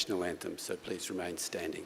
national anthem, so please remain standing.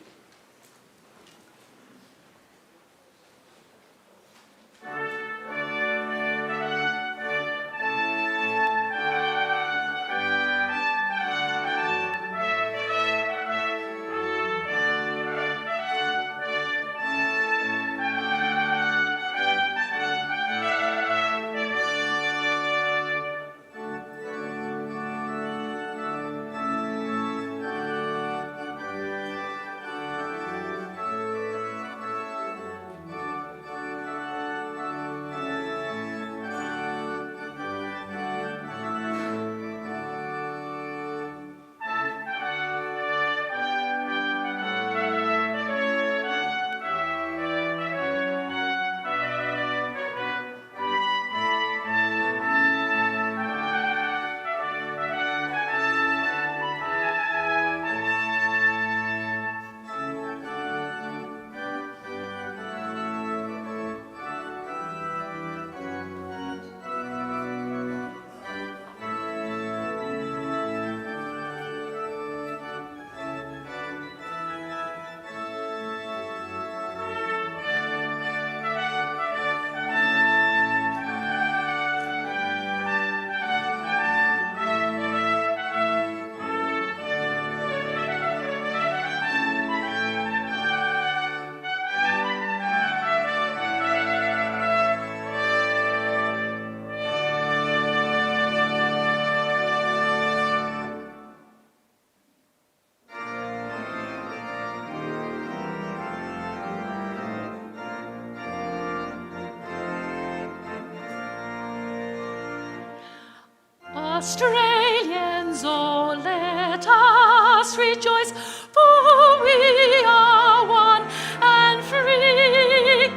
Australians, oh, let us rejoice, for we are one and free,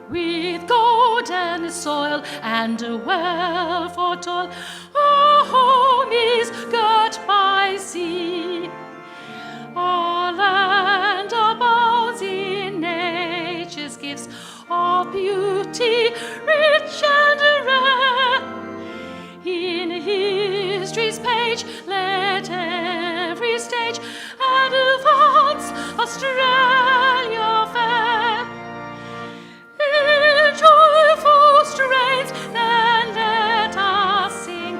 with golden soil and a wealth for toil. Our home is girt by sea. Our land abounds in nature's gifts of beauty, rich and rare. In history's page, let every stage advance Australia fair. In joyful strains, then let us sing,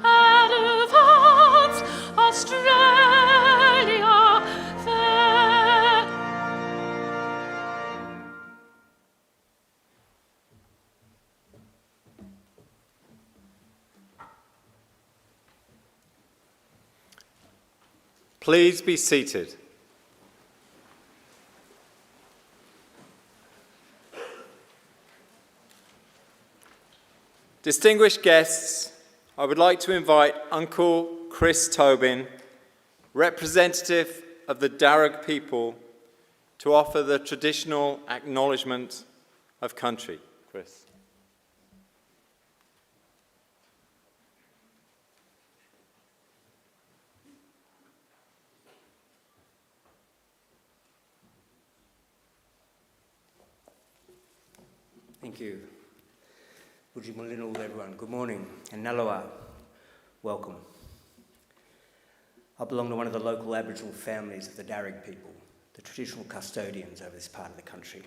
advance Australia fair. Please be seated. Distinguished guests, I would like to invite Uncle Chris Tobin, representative of the Darug people, to offer the traditional acknowledgement of country. Chris. Thank you. Buji Mulinu, everyone. Good morning. And Nalawa, welcome. I belong to one of the local Aboriginal families of the Darug people, the traditional custodians over this part of the country.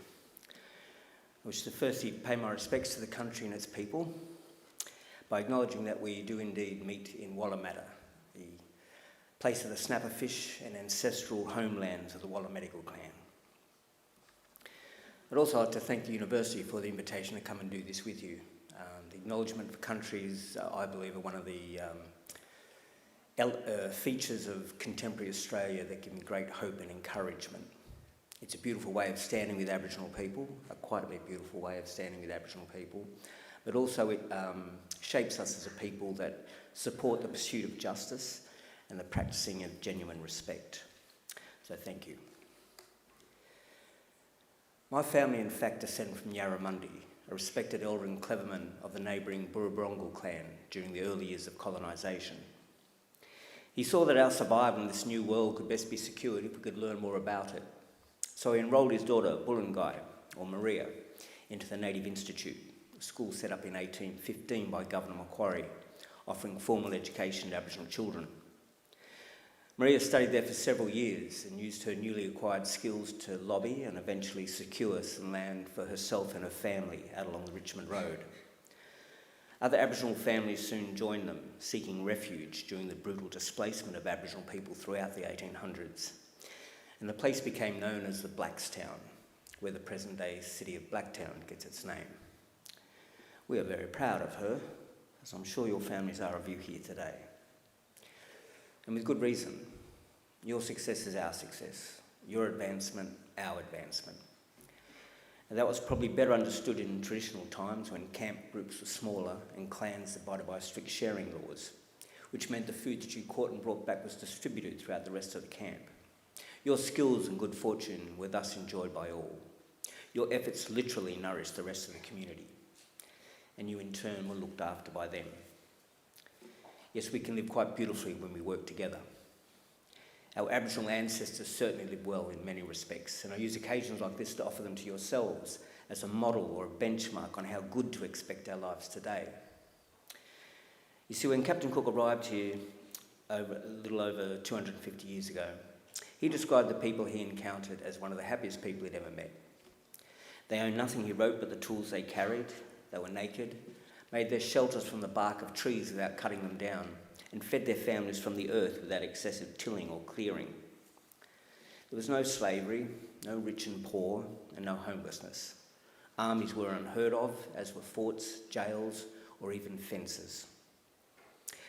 I wish to firstly pay my respects to the country and its people by acknowledging that we do indeed meet in Wallamata, the place of the snapper fish and ancestral homelands of the Wallamedical clan. I'd also like to thank the university for the invitation to come and do this with you. The acknowledgement for countries, I believe, are one of the features of contemporary Australia that give me great hope and encouragement. It's a beautiful way of standing with Aboriginal people, quite a beautiful way of standing with Aboriginal people, but also it shapes us as a people that support the pursuit of justice and the practicing of genuine respect. So thank you. My family, in fact, descend from Yarramundi, a respected elder and cleverman of the neighbouring Burrabrongal clan during the early years of colonisation. He saw that our survival in this new world could best be secured if we could learn more about it. So he enrolled his daughter, Burrangai, or Maria, into the Native Institute, a school set up in 1815 by Governor Macquarie, offering formal education to Aboriginal children. Maria studied there for several years and used her newly acquired skills to lobby and eventually secure some land for herself and her family out along the Richmond Road. Other Aboriginal families soon joined them, seeking refuge during the brutal displacement of Aboriginal people throughout the 1800s. And the place became known as the Blackstown, where the present-day city of Blacktown gets its name. We are very proud of her, as I'm sure your families are of you here today. And with good reason. Your success is our success, your advancement, our advancement. And that was probably better understood in traditional times when camp groups were smaller and clans abided by strict sharing laws, which meant the food that you caught and brought back was distributed throughout the rest of the camp. Your skills and good fortune were thus enjoyed by all. Your efforts literally nourished the rest of the community, and you in turn were looked after by them. Yes, we can live quite beautifully when we work together. Our Aboriginal ancestors certainly lived well in many respects, and I use occasions like this to offer them to yourselves as a model or a benchmark on how good to expect our lives today. You see, when Captain Cook arrived here a little over 250 years ago, he described the people he encountered as one of the happiest people he'd ever met. They owned nothing, he wrote, but the tools they carried. They were naked, made their shelters from the bark of trees without cutting them down, and fed their families from the earth without excessive tilling or clearing. There was no slavery, no rich and poor, and no homelessness. Armies were unheard of, as were forts, jails, or even fences.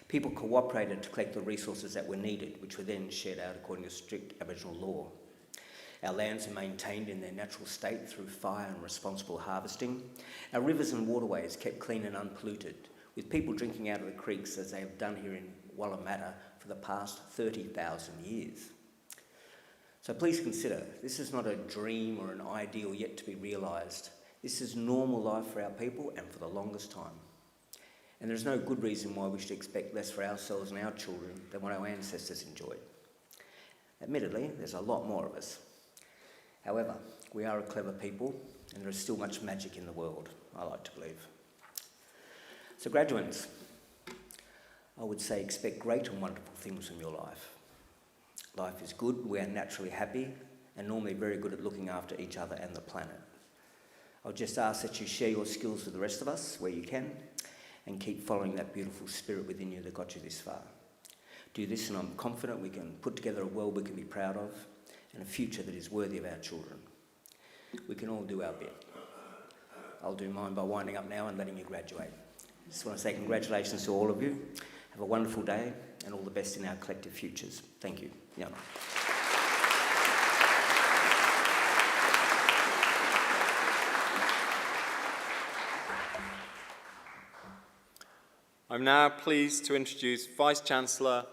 People cooperated to collect the resources that were needed, which were then shared out according to strict Aboriginal law. Our lands are maintained in their natural state through fire and responsible harvesting. Our rivers and waterways kept clean and unpolluted, with people drinking out of the creeks as they have done here in Wallamatta for the past 30,000 years. So please consider, this is not a dream or an ideal yet to be realised. This is normal life for our people and for the longest time. And there's no good reason why we should expect less for ourselves and our children than what our ancestors enjoyed. Admittedly, there's a lot more of us. However, we are a clever people and there is still much magic in the world, I like to believe. So graduates, I would say expect great and wonderful things from your life. Life is good, we are naturally happy and normally very good at looking after each other and the planet. I'll just ask that you share your skills with the rest of us where you can and keep following that beautiful spirit within you that got you this far. Do this and I'm confident we can put together a world we can be proud of and a future that is worthy of our children. We can all do our bit. I'll do mine by winding up now and letting you graduate. I just want to say congratulations to all of you. Have a wonderful day and all the best in our collective futures. Thank you. Yeah. I'm now pleased to introduce Vice-Chancellor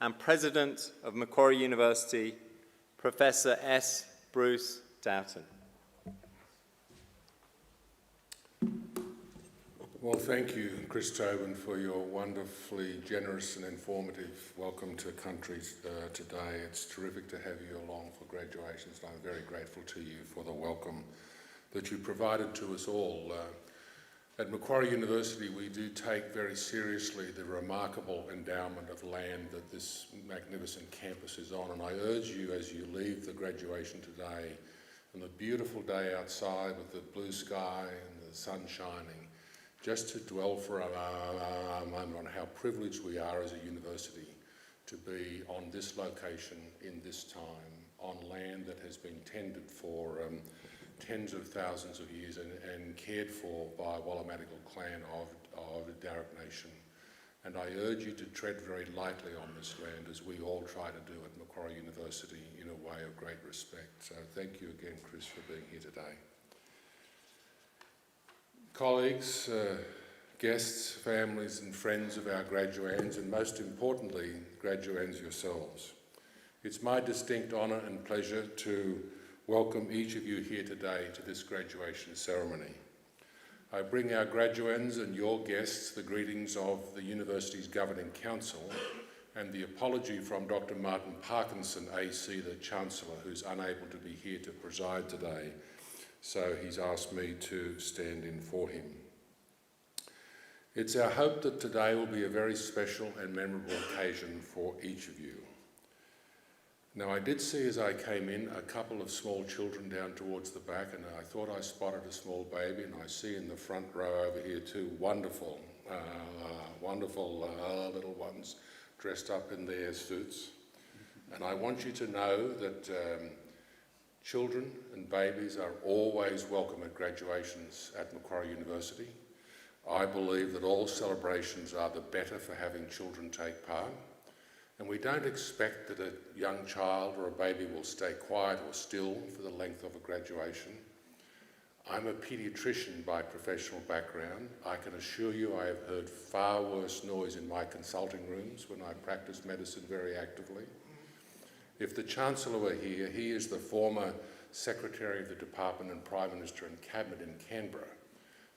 and President of Macquarie University, Professor S. Bruce Doughton. Well, thank you, Chris Tobin, for your wonderfully generous and informative welcome to country today. It's terrific to have you along for graduations, and I'm very grateful to you for the welcome that you provided to us all. At Macquarie University, we do take very seriously the remarkable endowment of land that this magnificent campus is on, and I urge you as you leave the graduation today, on the beautiful day outside with the blue sky and the sun shining, just to dwell for a moment on how privileged we are as a university to be on this location in this time, on land that has been tended for tens of thousands of years and cared for by Wallamatical clan of the Darug Nation. And I urge you to tread very lightly on this land as we all try to do at Macquarie University in a way of great respect. So thank you again, Chris, for being here today. Colleagues, guests, families and friends of our graduands, and most importantly, graduands yourselves. It's my distinct honour and pleasure to welcome each of you here today to this graduation ceremony. I bring our graduands and your guests the greetings of the University's Governing Council and the apology from Dr. Martin Parkinson, AC, the Chancellor, who's unable to be here to preside today, so he's asked me to stand in for him. It's our hope that today will be a very special and memorable occasion for each of you. Now, I did see as I came in a couple of small children down towards the back, and I thought I spotted a small baby, and I see in the front row over here two wonderful little ones dressed up in their suits. And I want you to know that children and babies are always welcome at graduations at Macquarie University. I believe that all celebrations are the better for having children take part. And we don't expect that a young child or a baby will stay quiet or still for the length of a graduation. I'm a paediatrician by professional background. I can assure you I have heard far worse noise in my consulting rooms when I practice medicine very actively. If the Chancellor were here, he is the former Secretary of the Department and Prime Minister and Cabinet in Canberra,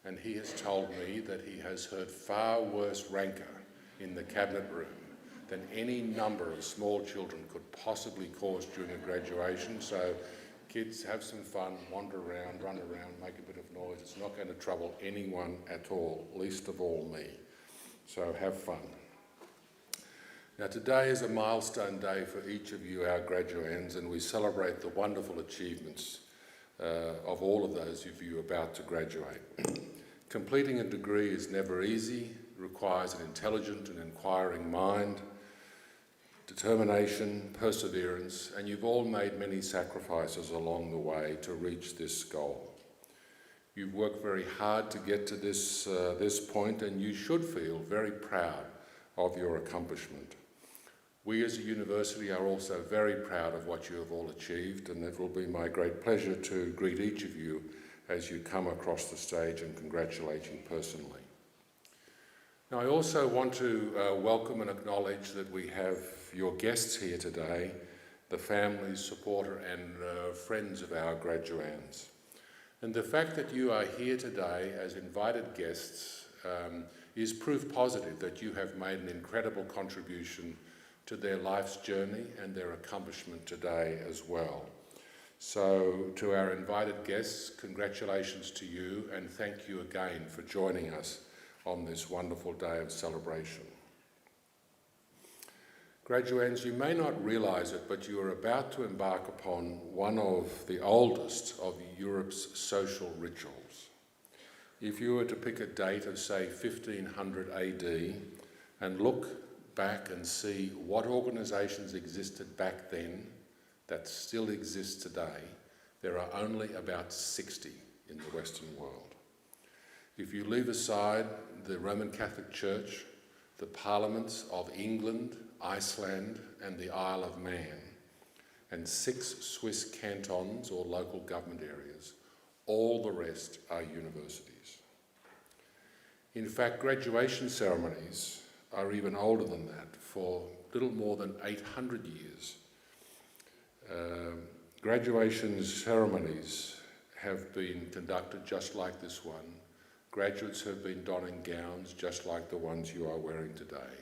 and he has told me that he has heard far worse rancour in the Cabinet room than any number of small children could possibly cause during a graduation. So kids, have some fun, wander around, run around, make a bit of noise. It's not going to trouble anyone at all, least of all me. So have fun. Now, today is a milestone day for each of you, our graduands, and we celebrate the wonderful achievements of all of those of you about to graduate. Completing a degree is never easy, requires an intelligent and inquiring mind, determination, perseverance, and you've all made many sacrifices along the way to reach this goal. You've worked very hard to get to this point, and you should feel very proud of your accomplishment. We as a university are also very proud of what you have all achieved, and it will be my great pleasure to greet each of you as you come across the stage and congratulate you personally. Now, I also want to welcome and acknowledge that we have your guests here today, the families, supporter and friends of our graduands. And the fact that you are here today as invited guests is proof positive that you have made an incredible contribution to their life's journey and their accomplishment today as well. So to our invited guests, congratulations to you, and thank you again for joining us on this wonderful day of celebration. Graduands, you may not realise it, but you are about to embark upon one of the oldest of Europe's social rituals. If you were to pick a date of, say, 1500 AD and look back and see what organisations existed back then that still exist today, there are only about 60 in the Western world. If you leave aside the Roman Catholic Church, the parliaments of England, Iceland and the Isle of Man, and 6 Swiss cantons or local government areas, all the rest are universities. In fact, graduation ceremonies are even older than that, for little more than 800 years. Graduation ceremonies have been conducted just like this one. Graduates have been donning gowns just like the ones you are wearing today,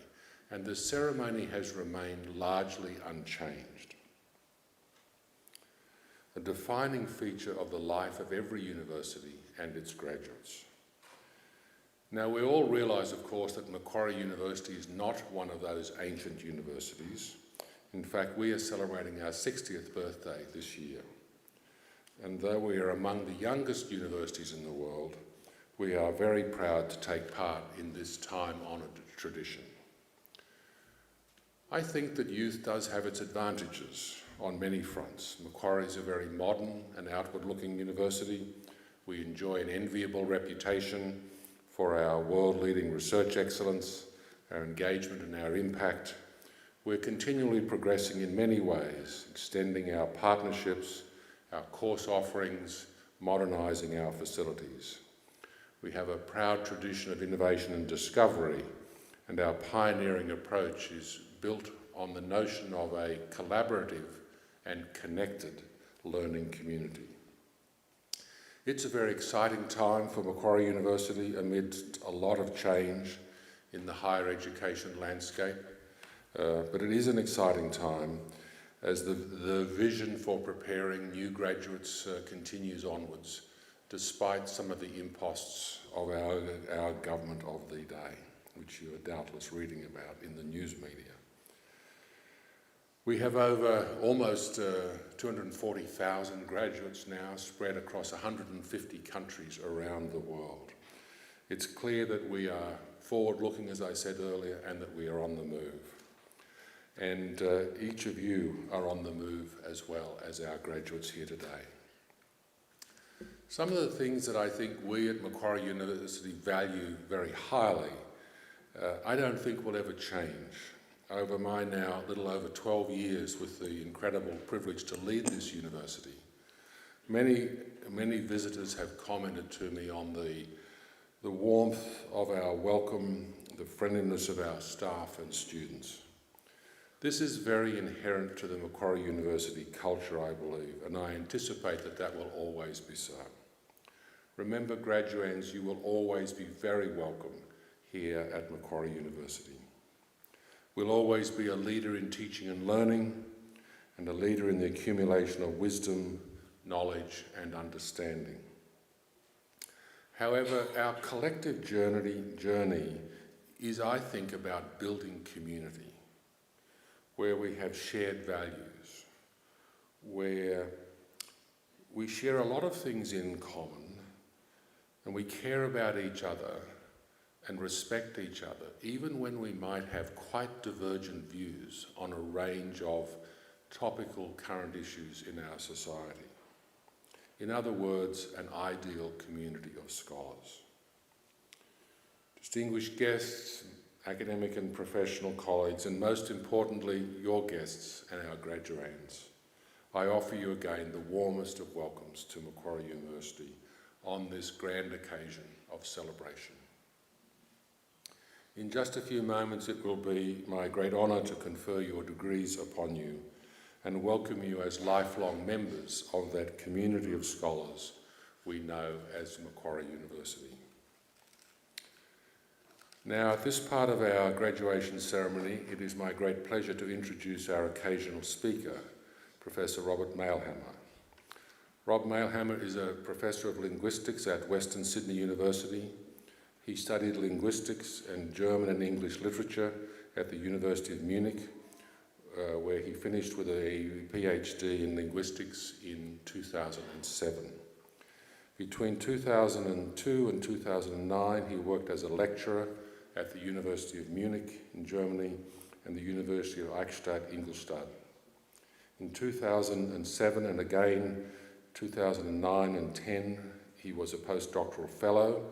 and the ceremony has remained largely unchanged. A defining feature of the life of every university and its graduates. Now, we all realise, of course, that Macquarie University is not one of those ancient universities. In fact, we are celebrating our 60th birthday this year. And though we are among the youngest universities in the world, we are very proud to take part in this time-honoured tradition. I think that youth does have its advantages on many fronts. Macquarie is a very modern and outward-looking university. We enjoy an enviable reputation for our world-leading research excellence, our engagement and our impact. We're continually progressing in many ways, extending our partnerships, our course offerings, modernising our facilities. We have a proud tradition of innovation and discovery, and our pioneering approach is built on the notion of a collaborative and connected learning community. It's a very exciting time for Macquarie University amidst a lot of change in the higher education landscape, but it is an exciting time as the vision for preparing new graduates continues onwards, despite some of the imposts of our government of the day, which you are doubtless reading about in the news media. We have over almost 240,000 graduates now spread across 150 countries around the world. It's clear that we are forward-looking, as I said earlier, and that we are on the move. And each of you are on the move as well as our graduates here today. Some of the things that I think we at Macquarie University value very highly, I don't think will ever change. Over my now little over 12 years with the incredible privilege to lead this university, many visitors have commented to me on the warmth of our welcome, the friendliness of our staff and students. This is very inherent to the Macquarie University culture, I believe, and I anticipate that that will always be so. Remember, graduands, you will always be very welcome here at Macquarie University. We'll always be a leader in teaching and learning, and a leader in the accumulation of wisdom, knowledge, and understanding. However, our collective journey is, I think, about building community, where we have shared values, where we share a lot of things in common, and we care about each other and respect each other, even when we might have quite divergent views on a range of topical current issues in our society. In other words, an ideal community of scholars. Distinguished guests, academic and professional colleagues, and most importantly, your guests and our graduands, I offer you again the warmest of welcomes to Macquarie University on this grand occasion of celebration. In just a few moments, it will be my great honour to confer your degrees upon you and welcome you as lifelong members of that community of scholars we know as Macquarie University. Now, at this part of our graduation ceremony, it is my great pleasure to introduce our occasional speaker, Professor Robert Mailhammer. Rob Mailhammer is a Professor of Linguistics at Western Sydney University. He studied linguistics and German and English literature at the University of Munich, where he finished with a PhD in linguistics in 2007. Between 2002 and 2009, he worked as a lecturer at the University of Munich in Germany and the University of Eichstätt-Ingolstadt. In 2007 and again 2009 and 10, he was a postdoctoral fellow,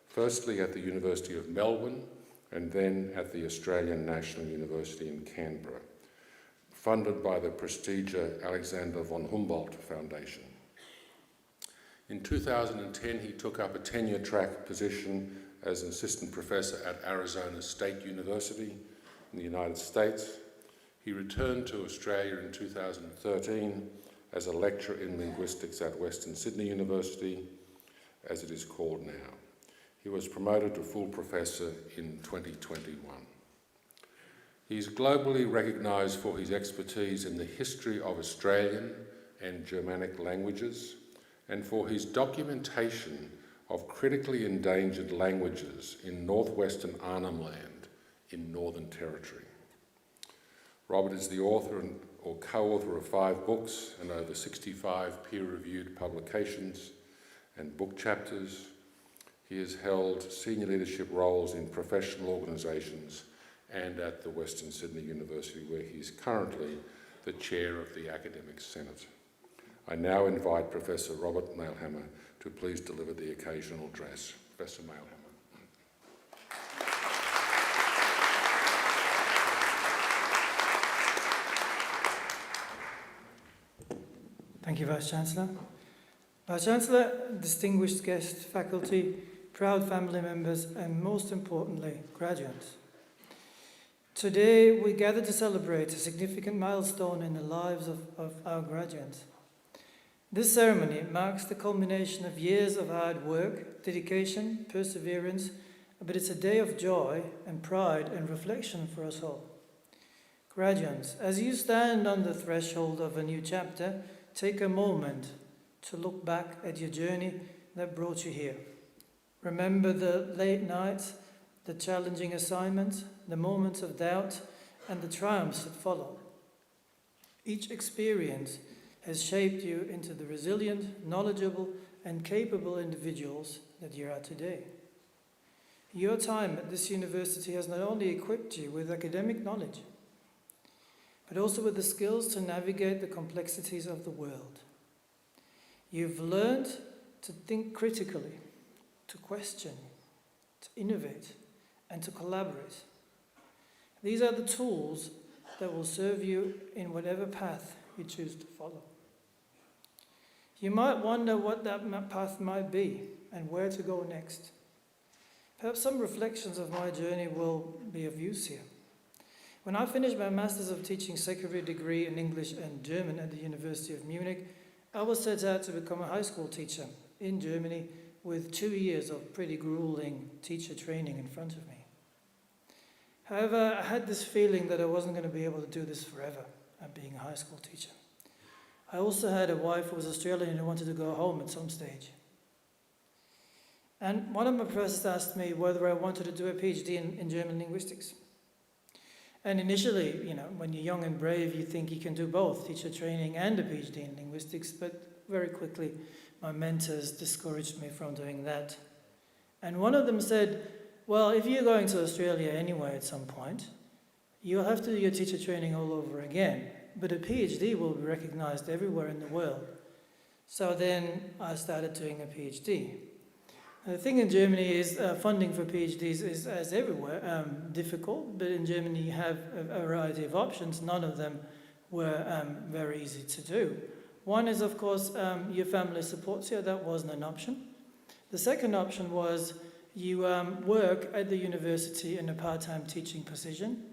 firstly at the University of Melbourne and then at the Australian National University in Canberra, funded by the prestigious Alexander von Humboldt Foundation. In 2010, he took up a tenure-track position as an assistant professor at Arizona State University in the United States. He returned to Australia in 2013 as a lecturer in linguistics at Western Sydney University, as it is called now. He was promoted to full professor in 2021. He is globally recognised for his expertise in the history of Australian and Germanic languages and for his documentation of critically endangered languages in northwestern Arnhem Land in Northern Territory. Robert is the author or co-author of 5 books and over 65 peer-reviewed publications and book chapters. He has held senior leadership roles in professional organisations and at the Western Sydney University, where he is currently the chair of the Academic Senate. I now invite Professor Robert Mailhammer to please deliver the occasional address. Professor Mailhammer. Thank you, Vice-Chancellor. Vice-Chancellor, distinguished guests, faculty, proud family members, and most importantly, graduates. Today, we gather to celebrate a significant milestone in the lives of our graduates. This ceremony marks the culmination of years of hard work, dedication, perseverance, but it's a day of joy and pride and reflection for us all. Graduates, as you stand on the threshold of a new chapter, take a moment to look back at your journey that brought you here. Remember the late nights, the challenging assignments, the moments of doubt, and the triumphs that follow. Each experience has shaped you into the resilient, knowledgeable, and capable individuals that you are today. Your time at this university has not only equipped you with academic knowledge, but also with the skills to navigate the complexities of the world. You've learned to think critically, to question, to innovate, and to collaborate. These are the tools that will serve you in whatever path you choose to follow. You might wonder what that path might be and where to go next. Perhaps some reflections of my journey will be of use here. When I finished my Masters of Teaching secondary degree in English and German at the University of Munich, I was set out to become a high school teacher in Germany with 2 years of pretty grueling teacher training in front of me. However, I had this feeling that I wasn't going to be able to do this forever, being a high school teacher. I also had a wife who was Australian who wanted to go home at some stage. And one of my professors asked me whether I wanted to do a PhD in German linguistics. And initially, when you're young and brave, you think you can do both, teacher training and a PhD in linguistics, but very quickly my mentors discouraged me from doing that. And one of them said, well, if you're going to Australia anyway at some point, you'll have to do your teacher training all over again, but a PhD will be recognized everywhere in the world. So then I started doing a PhD. The thing in Germany is funding for PhDs is, as everywhere, difficult, but in Germany you have a variety of options. None of them were very easy to do. One is, of course, your family supports you. That wasn't an option. The second option was you work at the university in a part-time teaching position.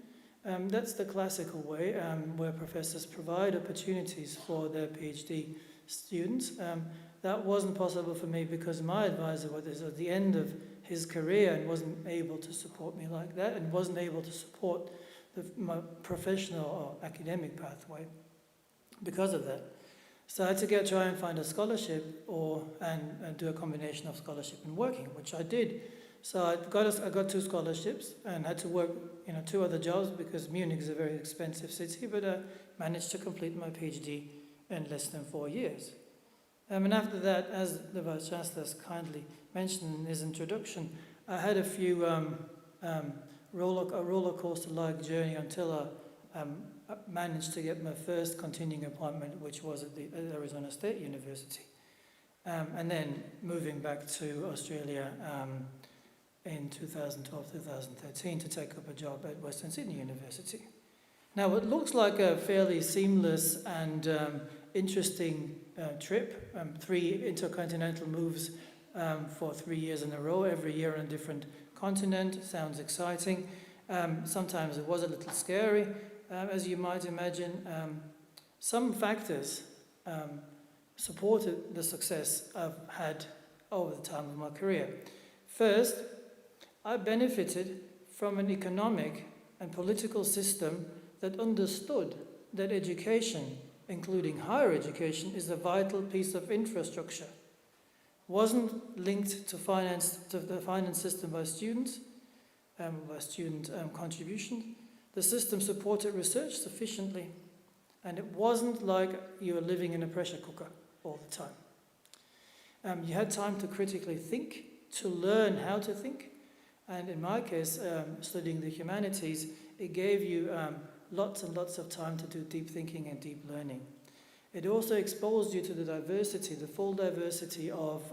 That's the classical way, where professors provide opportunities for their PhD students. That wasn't possible for me because my advisor was at the end of his career and wasn't able to support me like that, and wasn't able to support my professional or academic pathway because of that. So I had to try and find a scholarship and do a combination of scholarship and working, which I did. So I got 2 scholarships and had to work 2 other jobs because Munich is a very expensive city, but I managed to complete my PhD in less than 4 years. And after that, as the Vice-Chancellor kindly mentioned in his introduction, I had a few roller coaster-like journey until I managed to get my first continuing appointment, which was at the Arizona State University. And then moving back to Australia in 2012-2013 to take up a job at Western Sydney University. Now, it looks like a fairly seamless and interesting trip, 3 intercontinental moves for 3 years in a row, every year on a different continent. Sounds exciting. Sometimes it was a little scary, as you might imagine. Some factors supported the success I've had over the time of my career. First, I benefited from an economic and political system that understood that education, including higher education, is a vital piece of infrastructure. Wasn't linked to the finance system by students, by student contribution. The system supported research sufficiently, and it wasn't like you were living in a pressure cooker all the time. You had time to critically think, to learn how to think, and in my case, studying the humanities, it gave you lots and lots of time to do deep thinking and deep learning. It also exposed you to the diversity, the full diversity of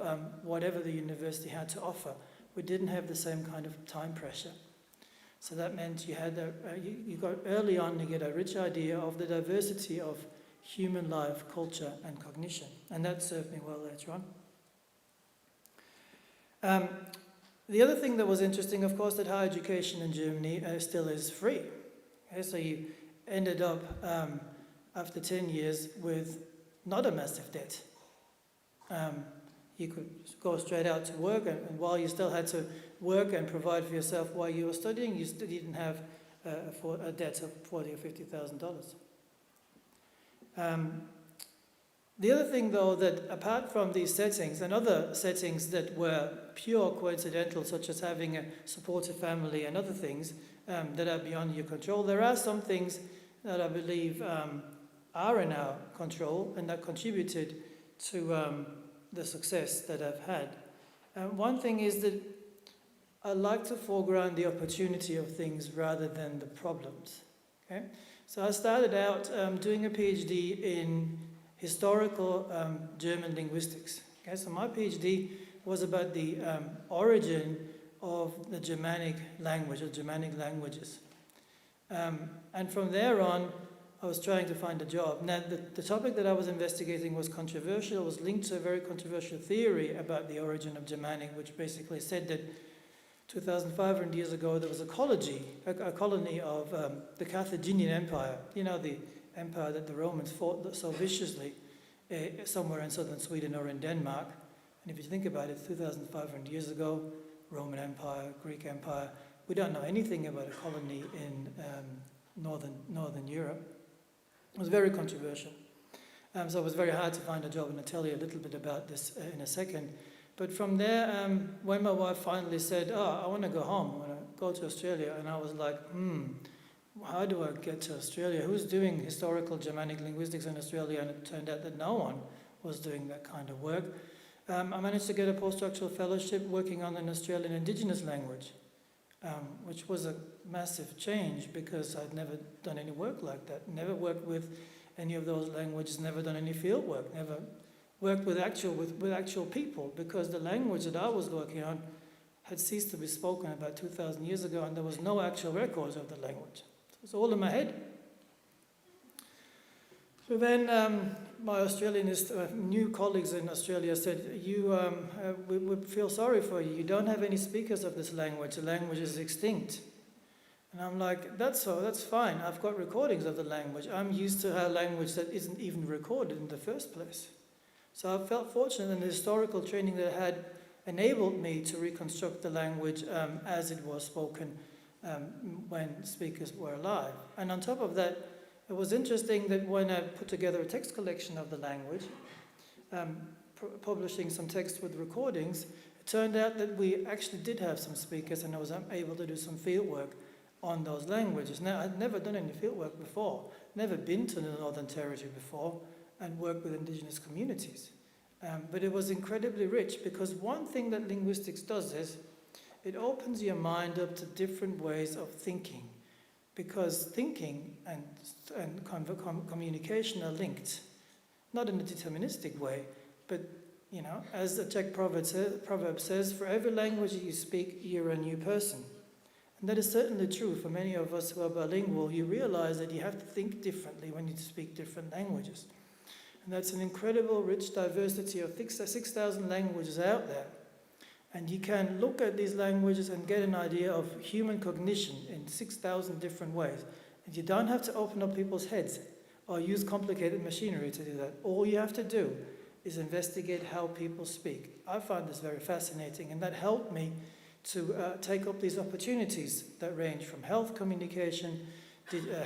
whatever the university had to offer. We didn't have the same kind of time pressure. So that meant you had you got early on to get a rich idea of the diversity of human life, culture, and cognition. And that served me well later on. The other thing that was interesting, of course, that higher education in Germany still is free. Okay, so you ended up, after 10 years, with not a massive debt. You could go straight out to work, and while you still had to work and provide for yourself while you were studying, you still didn't have a debt of $40,000 or $50,000. The other thing, though, that apart from these settings and other settings that were pure coincidental, such as having a supportive family and other things that are beyond your control, there are some things that I believe are in our control and that contributed to the success that I've had. One thing is that I like to foreground the opportunity of things rather than the problems. Okay? So I started out doing a PhD in historical German linguistics. Okay? So my PhD was about the origin of the Germanic language, or Germanic languages. And from there on, I was trying to find a job. Now, the topic that I was investigating was controversial. It was linked to a very controversial theory about the origin of Germanic, which basically said that 2,500 years ago, there was a colony of the Carthaginian Empire. You know, the empire that the Romans fought so viciously somewhere in southern Sweden or in Denmark. And if you think about it, 2,500 years ago, Roman Empire, Greek Empire, we don't know anything about a colony in northern Europe. It was very controversial. So it was very hard to find a job, and I'll tell you a little bit about this in a second. But from there, when my wife finally said, I want to go home, I want to go to Australia, and I was like, how do I get to Australia? Who's doing historical Germanic linguistics in Australia? And it turned out that no one was doing that kind of work. I managed to get a postdoctoral fellowship working on an Australian Indigenous language, which was a massive change because I'd never done any work like that, never worked with any of those languages, never done any field work, never worked with actual people, because the language that I was working on had ceased to be spoken about 2,000 years ago, and there was no actual records of the language. So it's all in my head. So then my new colleagues in Australia said, we feel sorry for you. You don't have any speakers of this language. The language is extinct. And I'm like, that's fine. I've got recordings of the language. I'm used to a language that isn't even recorded in the first place. So I felt fortunate in the historical training that I had enabled me to reconstruct the language as it was spoken when speakers were alive. And on top of that, it was interesting that when I put together a text collection of the language, publishing some text with recordings, it turned out that we actually did have some speakers, and I was able to do some field work on those languages. Now, I'd never done any field work before, never been to the Northern Territory before, and worked with Indigenous communities. But it was incredibly rich, because one thing that linguistics does is it opens your mind up to different ways of thinking, because thinking and communication are linked, not in a deterministic way, but, you know, as the Czech proverb says, for every language you speak, you're a new person. And that is certainly true for many of us who are bilingual. You realize that you have to think differently when you speak different languages. And that's an incredible rich diversity of 6,000 languages out there. And you can look at these languages and get an idea of human cognition in 6,000 different ways. And you don't have to open up people's heads or use complicated machinery to do that. All you have to do is investigate how people speak. I find this very fascinating, and that helped me to take up these opportunities that range from health communication,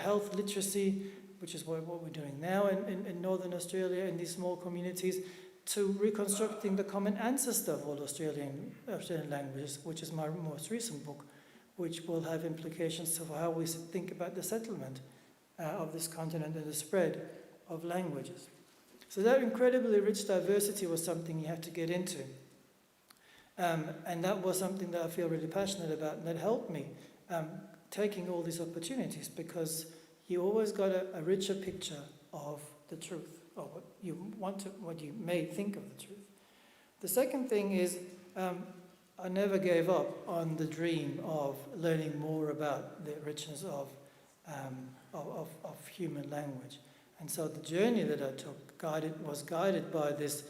health literacy, which is what we're doing now in Northern Australia in these small communities, to reconstructing the common ancestor of all Australian languages, which is my most recent book, which will have implications for how we think about the settlement of this continent and the spread of languages. So that incredibly rich diversity was something you have to get into. And that was something that I feel really passionate about, and that helped me taking all these opportunities, because you always got a richer picture of the truth, or what you may think of the truth. The second thing is, I never gave up on the dream of learning more about the richness of human language. And so the journey that I took was guided by this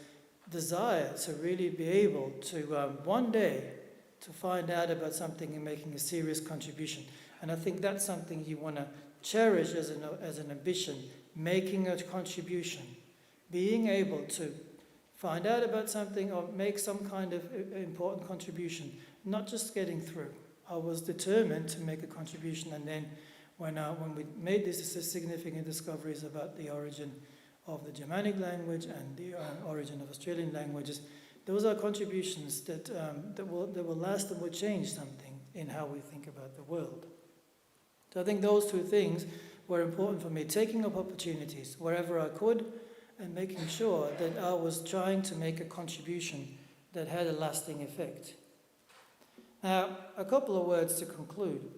desire to really be able to one day to find out about something and making a serious contribution. And I think that's something you want to cherish as an ambition, making a contribution, being able to find out about something or make some kind of important contribution, not just getting through. I was determined to make a contribution, and then when we made these significant discoveries about the origin of the Germanic language and the origin of Australian languages, those are contributions that will last and will change something in how we think about the world. So I think those two things were important for me, taking up opportunities wherever I could and making sure that I was trying to make a contribution that had a lasting effect. Now, a couple of words to conclude.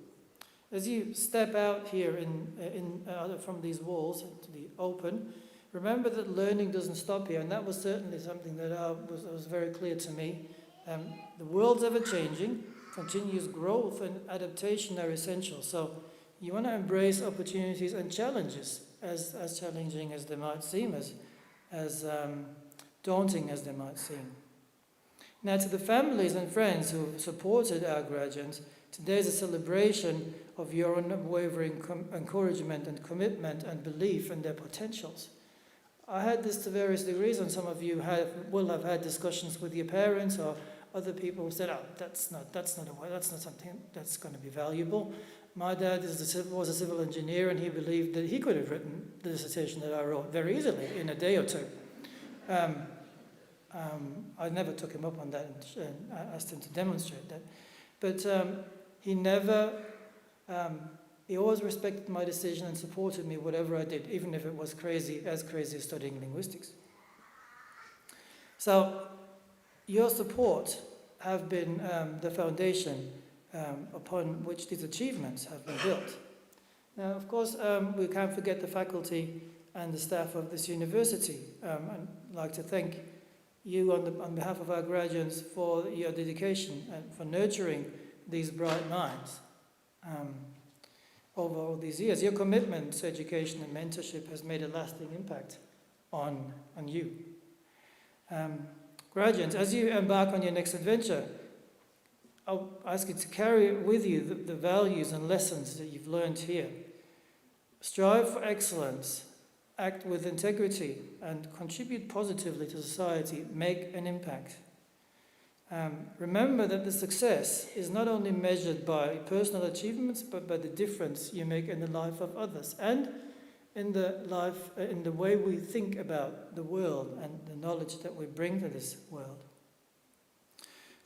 As you step out here from these walls into the open, remember that learning doesn't stop here, and that was certainly something that was very clear to me. The world's ever-changing, continuous growth and adaptation are essential, so you want to embrace opportunities and challenges, as challenging as they might seem, as daunting as they might seem. Now, to the families and friends who have supported our graduates, today is a celebration of your unwavering encouragement and commitment and belief in their potentials. I had this to various degrees, and some of you will have had discussions with your parents or other people who said, "Oh, that's not something that's going to be valuable." My dad was a civil engineer, and he believed that he could have written the dissertation that I wrote very easily in a day or two. I never took him up on that and asked him to demonstrate that. But he always respected my decision and supported me whatever I did, even if it was crazy as studying linguistics. So your support have been the foundation upon which these achievements have been built. Now, of course, we can't forget the faculty and the staff of this university. I'd like to thank you on behalf of our graduates for your dedication and for nurturing these bright minds over all these years. Your commitment to education and mentorship has made a lasting impact on you. Graduates, as you embark on your next adventure, I'll ask you to carry with you the values and lessons that you've learned here. Strive for excellence, act with integrity, and contribute positively to society. Make an impact. Remember that the success is not only measured by personal achievements, but by the difference you make in the life of others and in the way we think about the world and the knowledge that we bring to this world.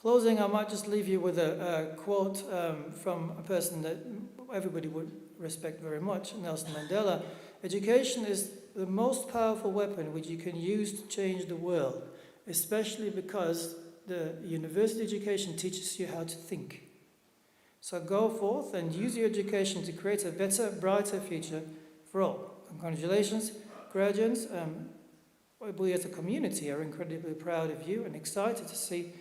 Closing, I might just leave you with a quote from a person that everybody would respect very much, Nelson Mandela. Education is the most powerful weapon which you can use to change the world, especially because the university education teaches you how to think. So go forth and use your education to create a better, brighter future for all. Congratulations, graduates. We as a community are incredibly proud of you and excited to see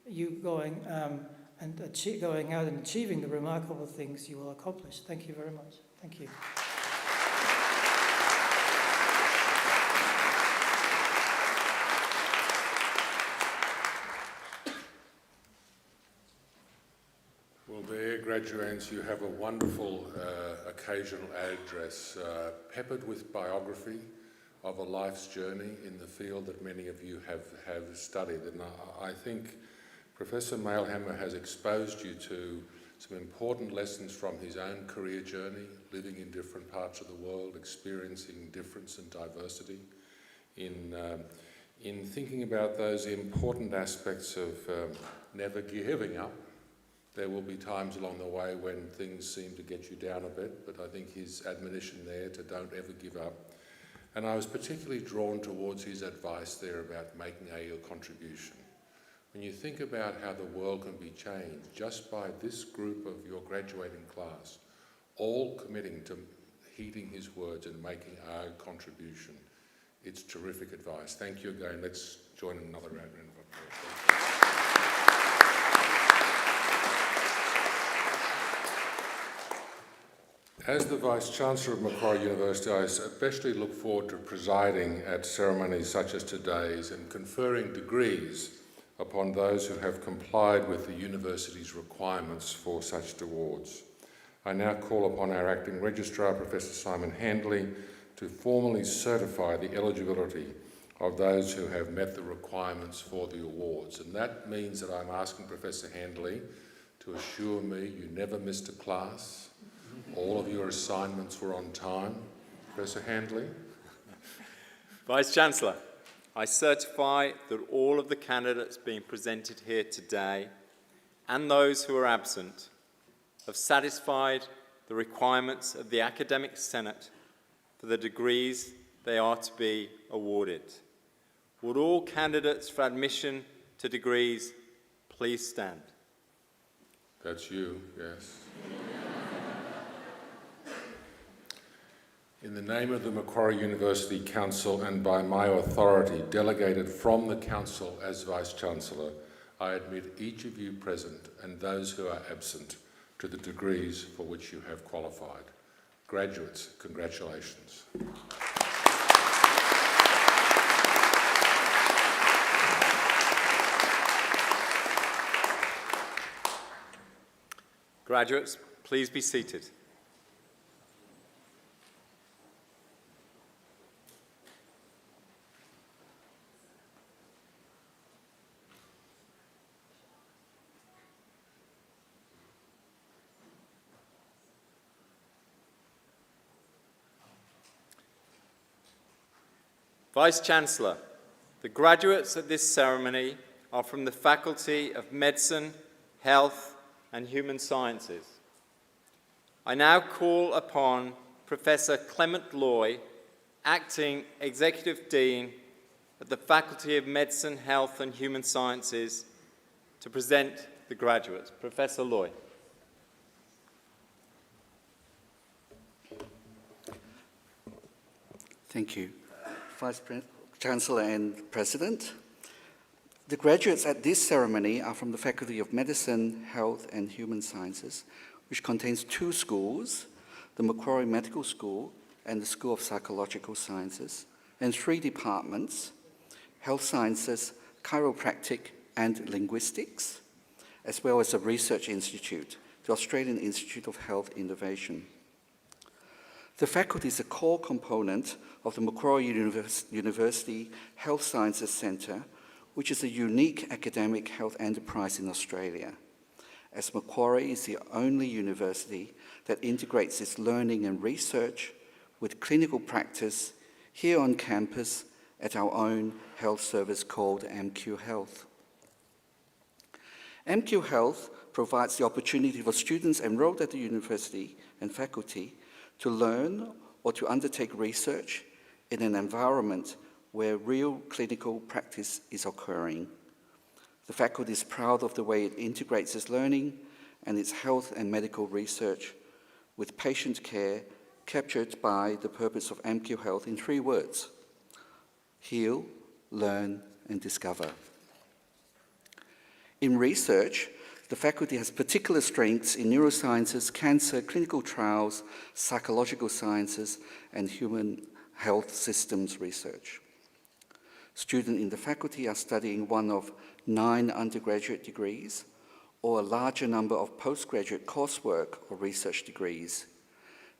you going out and achieving the remarkable things you will accomplish. Thank you very much. Thank you. Well, there, graduates, you have a wonderful occasional address peppered with biography of a life's journey in the field that many of you have studied. And I think Professor Mailhammer has exposed you to some important lessons from his own career journey, living in different parts of the world, experiencing difference and diversity, in thinking about those important aspects of never giving up. There will be times along the way when things seem to get you down a bit, but I think his admonition there to don't ever give up. And I was particularly drawn towards his advice there about making a contribution. When you think about how the world can be changed just by this group of your graduating class, all committing to heeding his words and making our contribution, it's terrific advice. Thank you again. Let's join in another round of applause. As the Vice-Chancellor of Macquarie University, I especially look forward to presiding at ceremonies such as today's and conferring degrees upon those who have complied with the university's requirements for such awards. I now call upon our Acting Registrar, Professor Simon Handley, to formally certify the eligibility of those who have met the requirements for the awards. And that means that I'm asking Professor Handley to assure me you never missed a class, all of your assignments were on time. Professor Handley? Vice-Chancellor, I certify that all of the candidates being presented here today and those who are absent have satisfied the requirements of the Academic Senate for the degrees they are to be awarded. Would all candidates for admission to degrees please stand? That's you, yes. In the name of the Macquarie University Council and by my authority delegated from the Council as Vice-Chancellor, I admit each of you present and those who are absent to the degrees for which you have qualified. Graduates, congratulations. Graduates, please be seated. Vice-Chancellor, the graduates at this ceremony are from the Faculty of Medicine, Health and Human Sciences. I now call upon Professor Clement Loy, Acting Executive Dean at the Faculty of Medicine, Health and Human Sciences, to present the graduates. Professor Loy. Thank you. Vice-Chancellor and President, the graduates at this ceremony are from the Faculty of Medicine, Health and Human Sciences, which contains two schools, the Macquarie Medical School and the School of Psychological Sciences, and three departments, Health Sciences, Chiropractic and Linguistics, as well as a research institute, the Australian Institute of Health Innovation. The faculty is a core component of the Macquarie University Health Sciences Centre, which is a unique academic health enterprise in Australia, as Macquarie is the only university that integrates its learning and research with clinical practice here on campus at our own health service called MQ Health. MQ Health provides the opportunity for students enrolled at the university and faculty to learn or to undertake research in an environment where real clinical practice is occurring. The faculty is proud of the way it integrates its learning and its health and medical research with patient care captured by the purpose of MQ Health in three words: heal, learn, and discover. In research, the faculty has particular strengths in neurosciences, cancer, clinical trials, psychological sciences, and human health systems research. Students in the faculty are studying one of 9 undergraduate degrees or a larger number of postgraduate coursework or research degrees.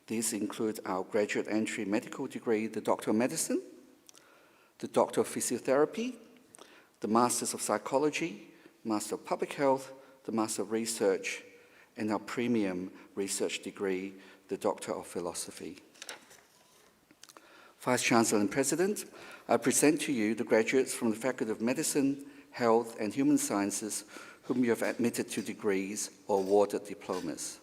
These include our graduate entry medical degree, the Doctor of Medicine, the Doctor of Physiotherapy, the Masters of Psychology, Master of Public Health, the Master of Research, and our premium research degree, the Doctor of Philosophy. Vice-Chancellor and President, I present to you the graduates from the Faculty of Medicine, Health and Human Sciences whom you have admitted to degrees or awarded diplomas.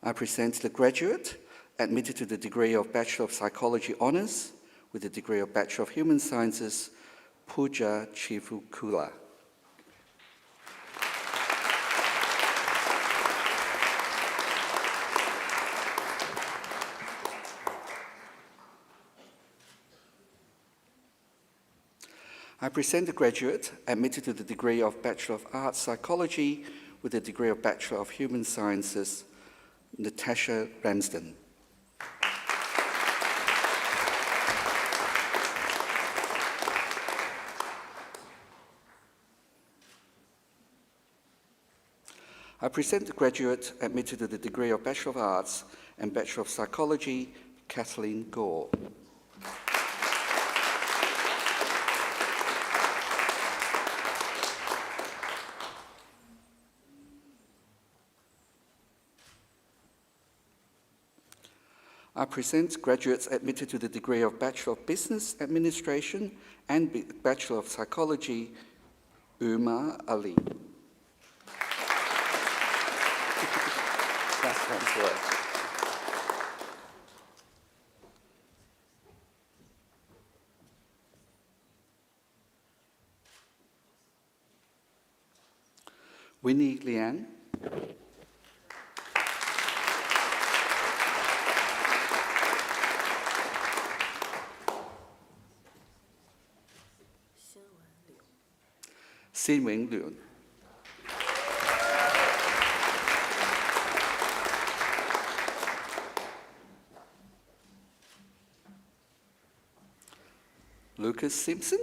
I present the graduate admitted to the degree of Bachelor of Psychology Honours with the degree of Bachelor of Human Sciences, Pooja Chivukula. I present the graduate admitted to the degree of Bachelor of Arts Psychology with the degree of Bachelor of Human Sciences, Natasha Ramsden. I present the graduate admitted to the degree of Bachelor of Arts and Bachelor of Psychology, Kathleen Gore. I present graduates admitted to the degree of Bachelor of Business Administration and Bachelor of Psychology, Umar Ali. Vice-Chancellor. Winnie Liang. Xin Wen Liu. Lucas Simpson.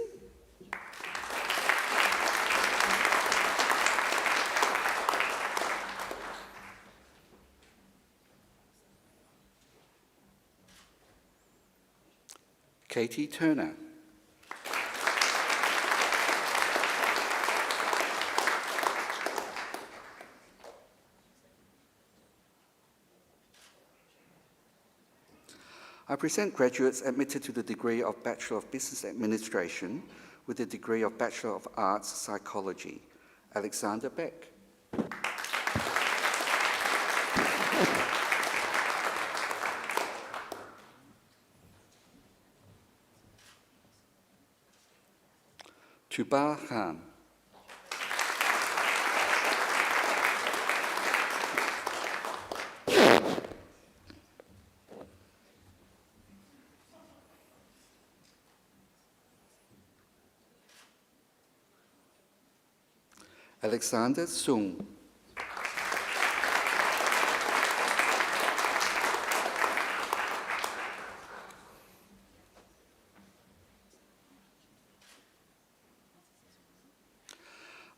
Katie Turner. I present graduates admitted to the degree of Bachelor of Business Administration with the degree of Bachelor of Arts Psychology. Alexander Beck. Tuba Khan. Alexander Sung.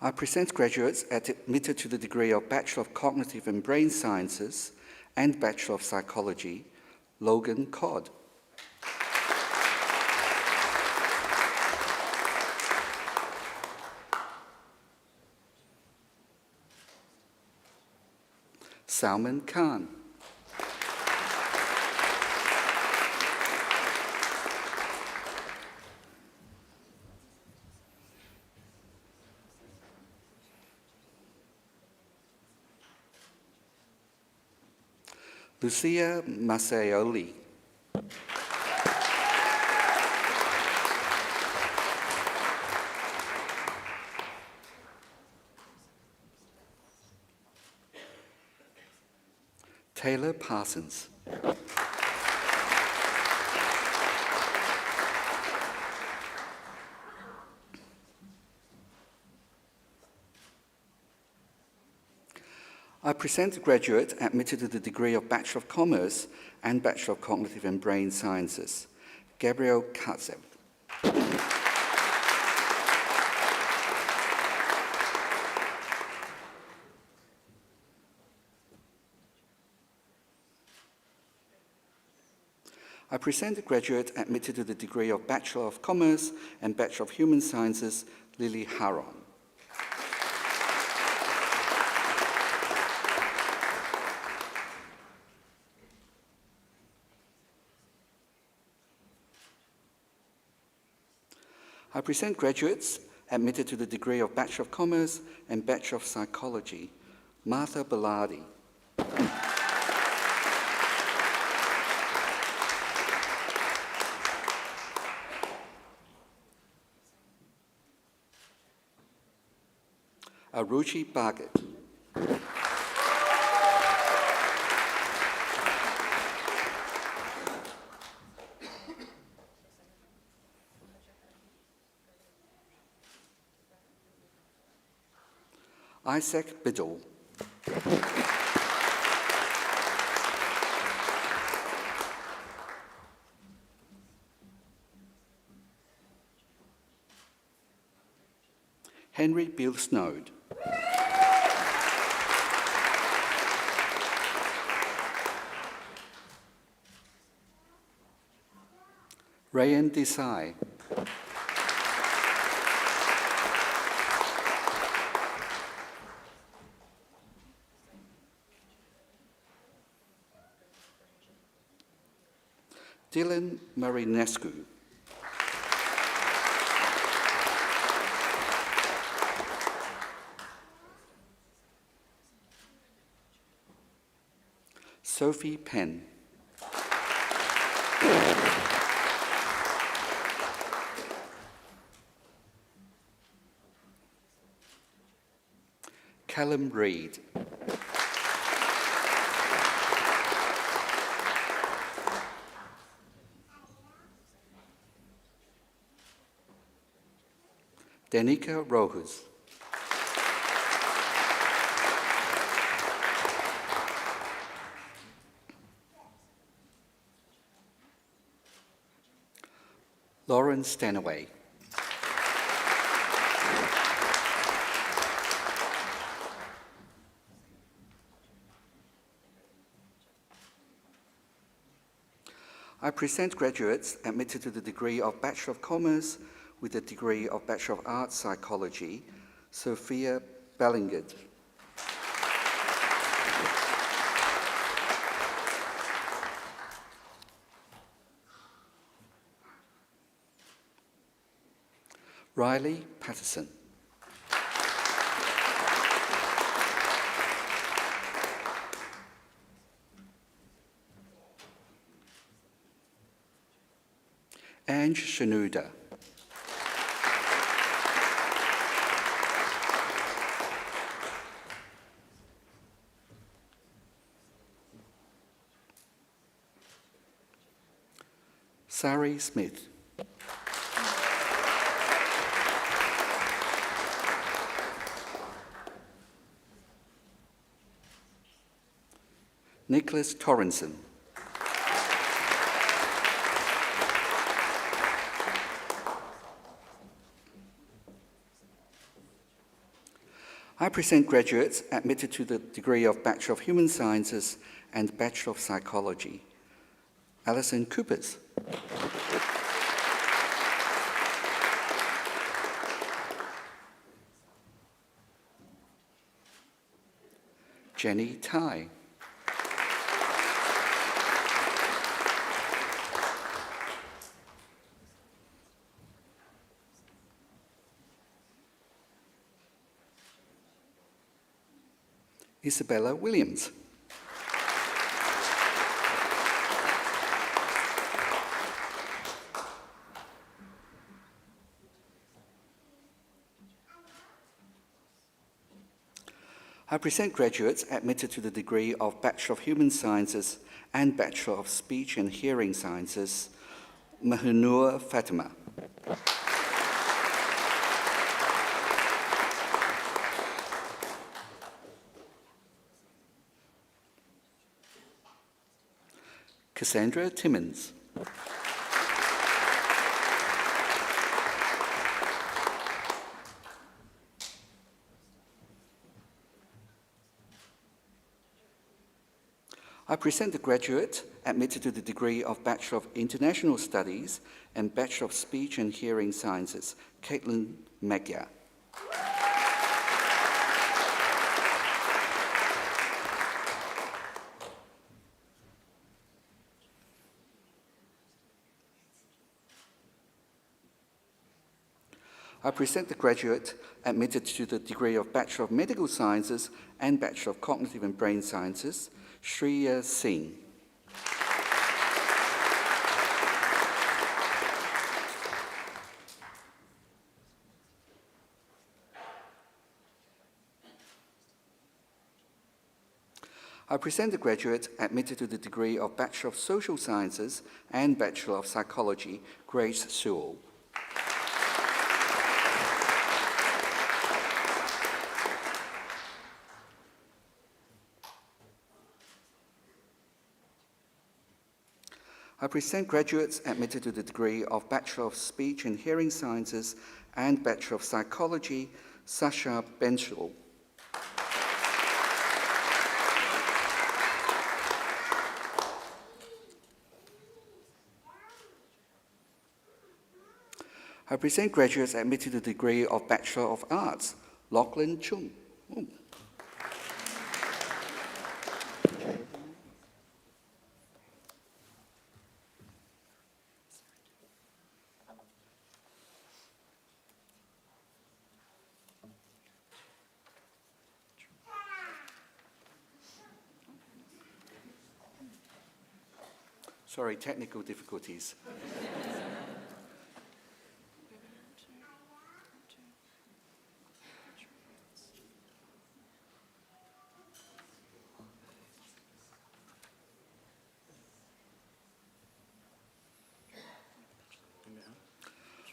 I present graduates admitted to the degree of Bachelor of Cognitive and Brain Sciences and Bachelor of Psychology, Logan Codd. Salman Khan. Lucia Masaioli. Taylor Parsons. I present a graduate admitted to the degree of Bachelor of Commerce and Bachelor of Cognitive and Brain Sciences, Gabriel Katzev. I present a graduate admitted to the degree of Bachelor of Commerce and Bachelor of Human Sciences, Lily Haron. I present graduates admitted to the degree of Bachelor of Commerce and Bachelor of Psychology, Martha Bellardi. Aruchi Bhagat. Isaac Biddle. Henry Bill Snowd. Rayan Desai. Dylan Marinescu. Sophie Penn. Callum Reid. Danica Rojas. Lauren Stanaway. I present graduates admitted to the degree of Bachelor of Commerce with the degree of Bachelor of Arts Psychology, Sophia Bellingard. Riley Patterson. Ange Shanuda. Sari Smith. Nicholas Torrenson. I present graduates admitted to the degree of Bachelor of Human Sciences and Bachelor of Psychology. Alison Coopers. Jenny Tai. Isabella Williams. I present graduates admitted to the degree of Bachelor of Human Sciences and Bachelor of Speech and Hearing Sciences, Mahanoor Fatima. Cassandra Timmins. I present the graduate admitted to the degree of Bachelor of International Studies and Bachelor of Speech and Hearing Sciences, Caitlin Magyar. I present the graduate admitted to the degree of Bachelor of Medical Sciences and Bachelor of Cognitive and Brain Sciences, Shreya Singh. I present the graduate admitted to the degree of Bachelor of Social Sciences and Bachelor of Psychology, Grace Sewell. I present graduates admitted to the degree of Bachelor of Speech and Hearing Sciences and Bachelor of Psychology, Sasha Benchel. I present graduates admitted to the degree of Bachelor of Arts, Lachlan Chung. Ooh. Sorry, technical difficulties.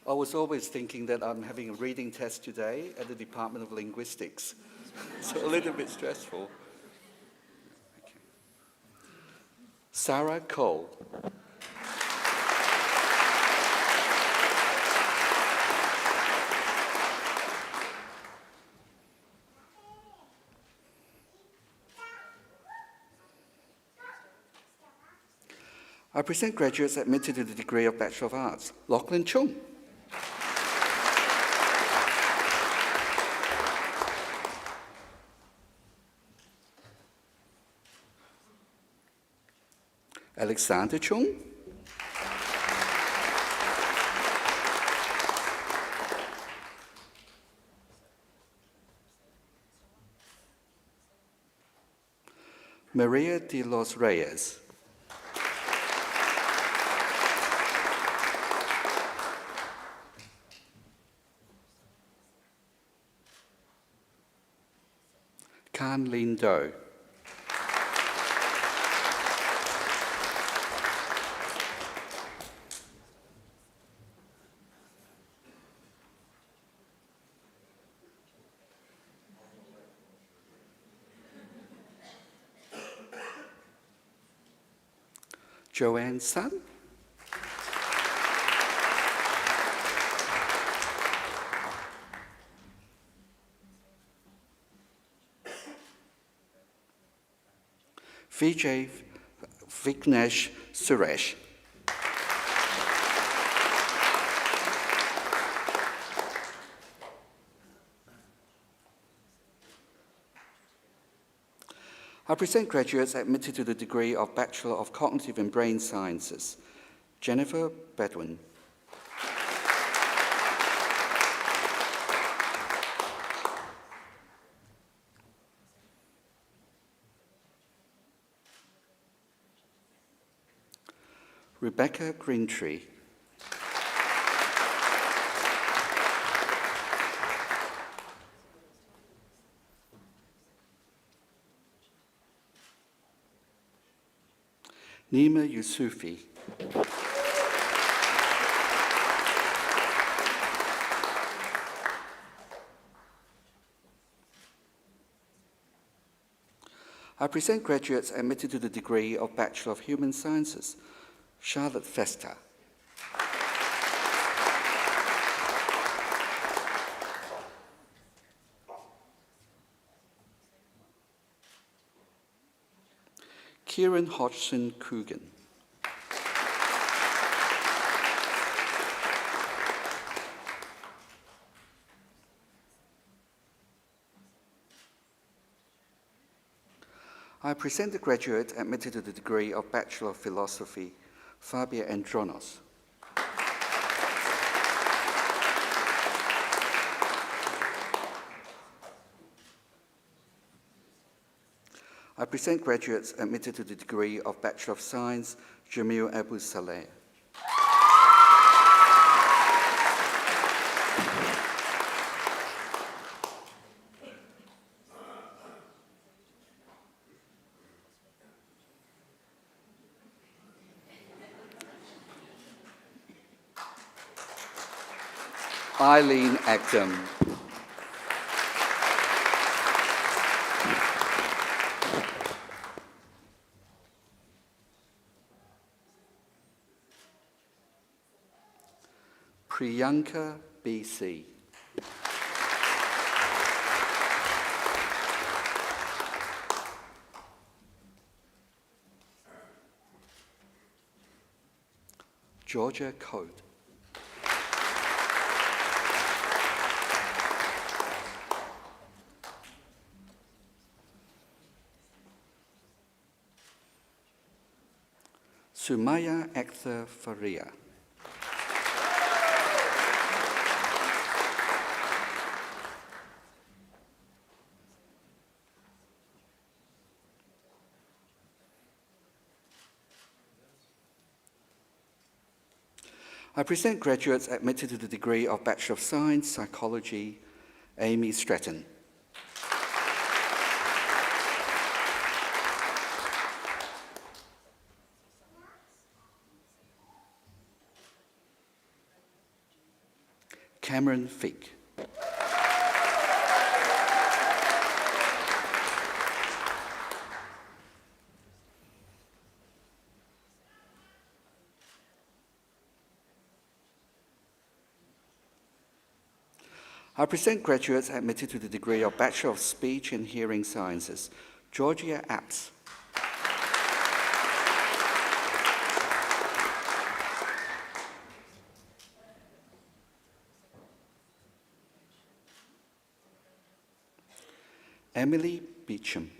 I was always thinking that I'm having a reading test today at the Department of Linguistics, so a little bit stressful. Okay. Sarah Cole. I present graduates admitted to the degree of Bachelor of Arts. Lachlan Chung. Alexander Chung. Maria de los Reyes. Can Lin Do. Joanne Sun. Vijay Vignesh Suresh. I present graduates admitted to the degree of Bachelor of Cognitive and Brain Sciences. Jennifer Bedwin. Rebecca Greentree. Nima Yusufi. I present graduates admitted to the degree of Bachelor of Human Sciences. Charlotte Festa. Kieran Hodgson Coogan. I present the graduate admitted to the degree of Bachelor of Philosophy, Fabia Andronos. I present graduates admitted to the degree of Bachelor of Science, Jamil Abu Saleh. Eileen Acton. Priyanka BC. Georgia Code. Sumaya Akhtar Faria. I present graduates admitted to the degree of Bachelor of Science, Psychology, Amy Stratton. Cameron Fick. I present graduates admitted to the degree of Bachelor of Speech and Hearing Sciences, Georgia Apps. Emily Beecham.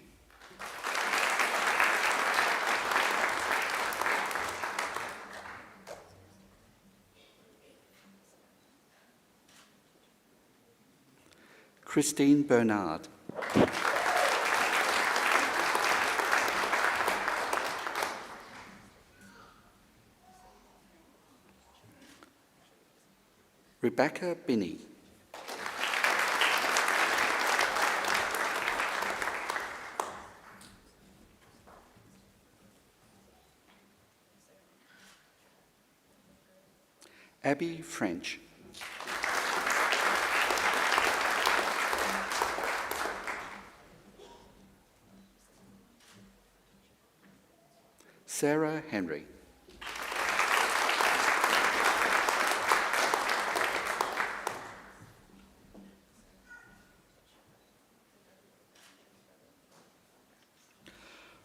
Christine Bernard. Rebecca Binney. Abby French. Sarah Henry.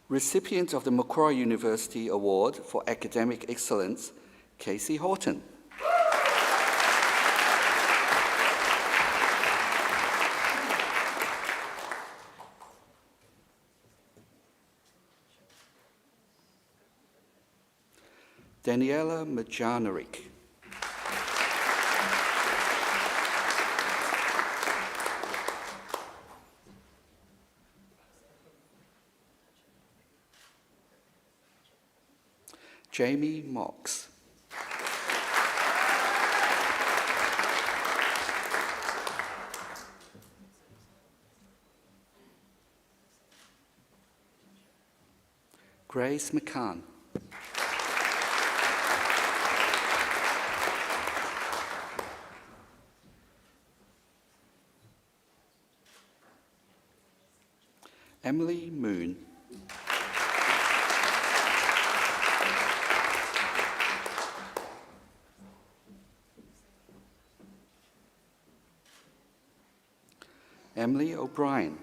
Recipient of the Macquarie University Award for Academic Excellence, Casey Horton. Daniela Majanovic. Jamie Mox. Grace McCann. Emily Moon. Emily O'Brien.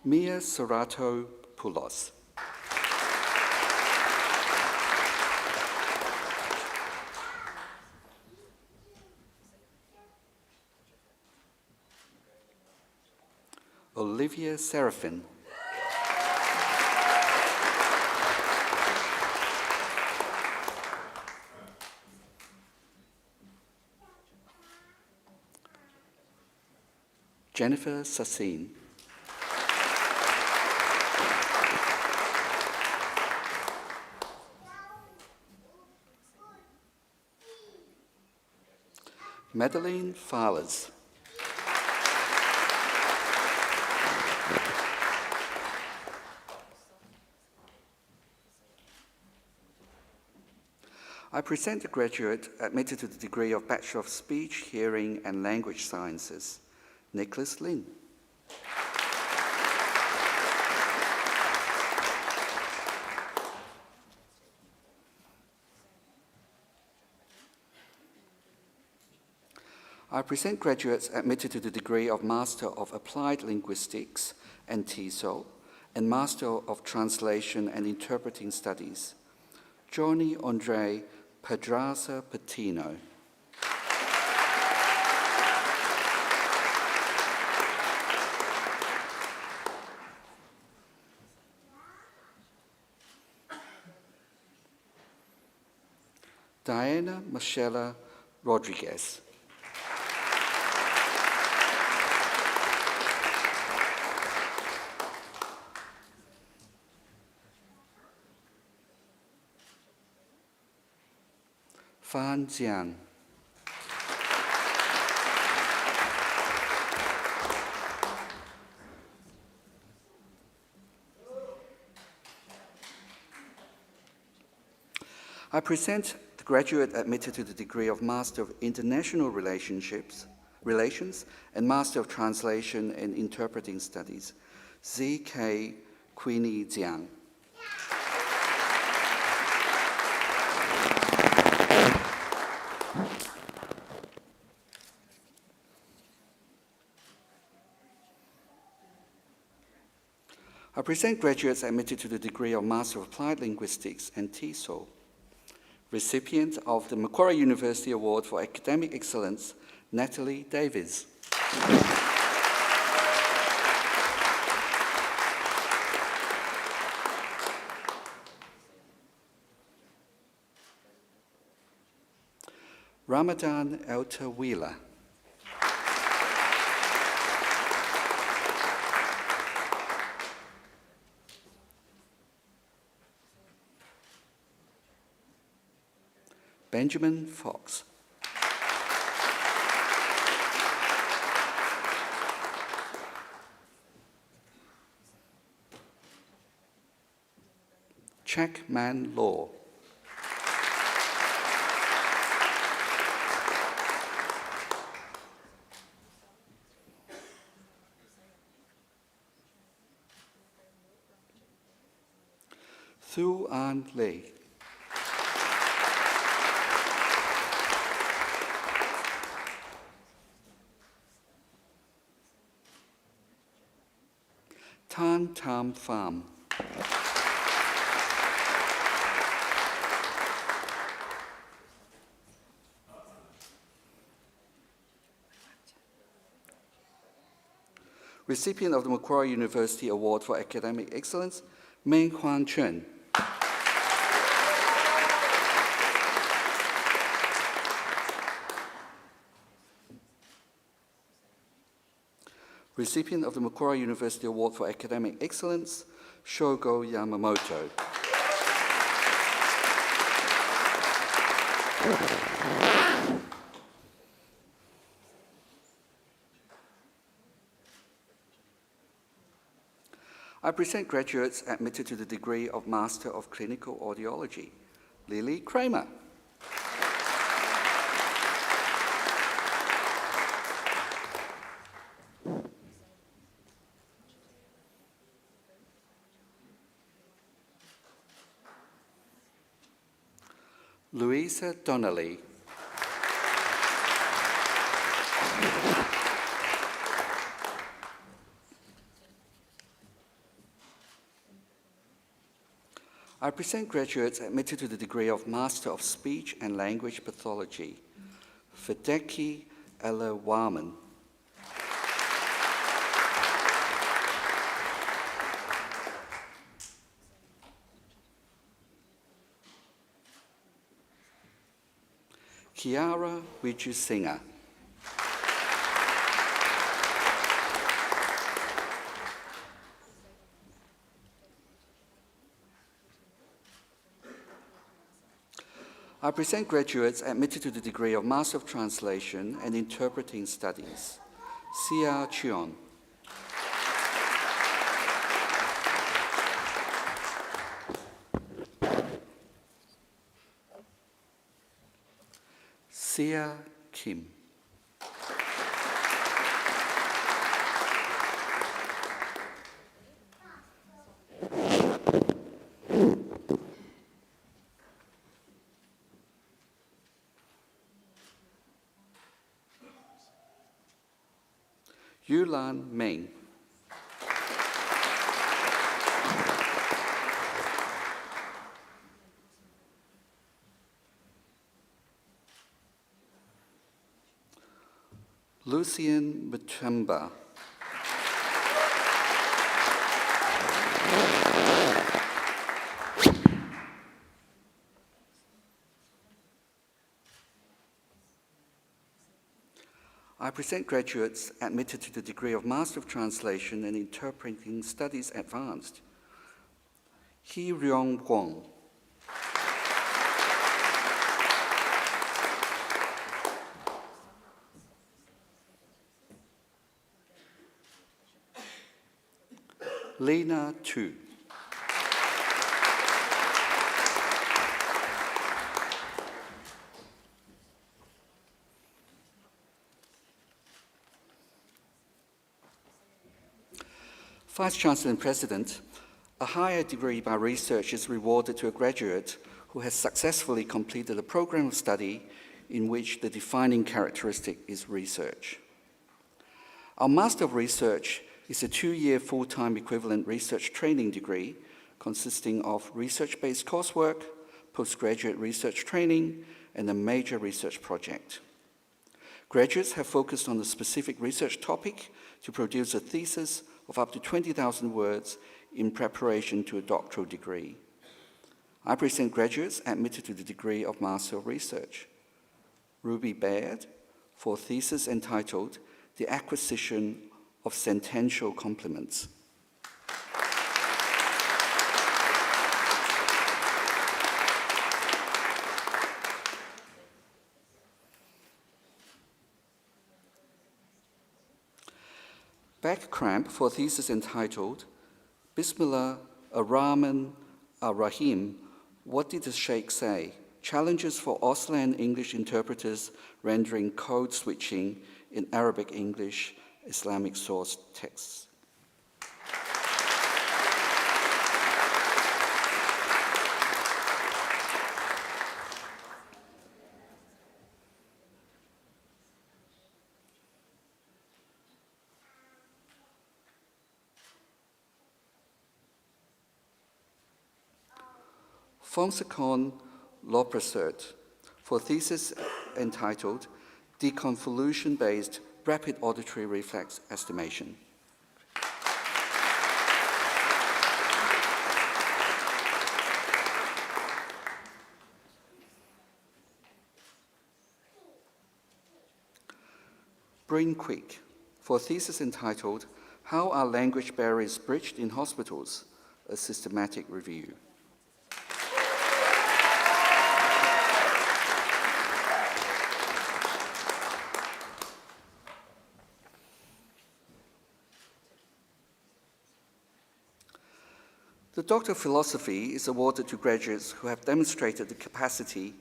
Mia Sorato Poulos. Olivia Serafin. Jennifer Sassin. Madeline Farlers. I present a graduate admitted to the degree of Bachelor of Speech, Hearing and Language Sciences, Nicholas Lin. I present graduates admitted to the degree of Master of Applied Linguistics and TESOL and Master of Translation and Interpreting Studies, Johnny Andre Pedraza Patino. Diana Michela Rodriguez. Fan Jiang. I present the graduate admitted to the degree of Master of International Relations and Master of Translation and Interpreting Studies, Z.K. Queenie Jiang. I present graduates admitted to the degree of Master of Applied Linguistics and TESOL, recipient of the Macquarie University Award for Academic Excellence, Natalie Davies. Ramadan Eltawila. Benjamin Fox. Checkman Law. Thu An Lee. Tan Tam Pham. Recipient of the Macquarie University Award for Academic Excellence, Meng Huan Chen. Recipient of the Macquarie University Award for Academic Excellence, Shogo Yamamoto. I present graduates admitted to the degree of Master of Clinical Audiology, Lily Kramer. Louisa Donnelly. I present graduates admitted to the degree of Master of Speech and Language Pathology, Fedeki Elawaman. Kiara Wijusinga. I present graduates admitted to the degree of Master of Translation and Interpreting Studies, Xia Chion. Sia Kim. Yulan Meng. Lucian Matumba. I present graduates admitted to the degree of Master of Translation and Interpreting Studies Advanced, Hee Ryong Wong. Lena Tu. Vice-Chancellor and President, a higher degree by research is rewarded to a graduate who has successfully completed a program of study in which the defining characteristic is research. Our Master of Research is a 2-year full-time equivalent research training degree consisting of research-based coursework, postgraduate research training, and a major research project. Graduates have focused on a specific research topic to produce a thesis of up to 20,000 words in preparation to a doctoral degree. I present graduates admitted to the degree of Master of Research. Ruby Baird for a thesis entitled The Acquisition of Sentential Complements. Beck Cramp for a thesis entitled Bismillah ar-Rahman ar-Rahim, What Did the Sheikh Say? Challenges for Auslan English interpreters rendering code switching in Arabic English Islamic source texts. Fonsacon Lopressert for a thesis entitled Deconvolution-Based Rapid Auditory Reflex Estimation. Brain Quick for a thesis entitled How Are Language Barriers Bridged in Hospitals? A Systematic Review. The Doctor of Philosophy is awarded to graduates who have demonstrated the capacity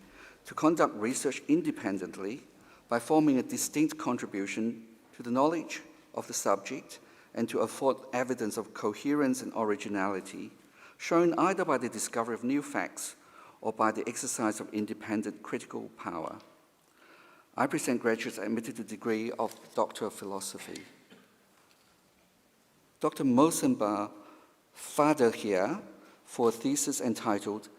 to conduct research independently by forming a distinct contribution to the knowledge of the subject and to afford evidence of coherence and originality, shown either by the discovery of new facts or by the exercise of independent critical power. I present graduates admitted to the degree of Doctor of Philosophy. Dr. Mosenbar Faderhia for a thesis entitled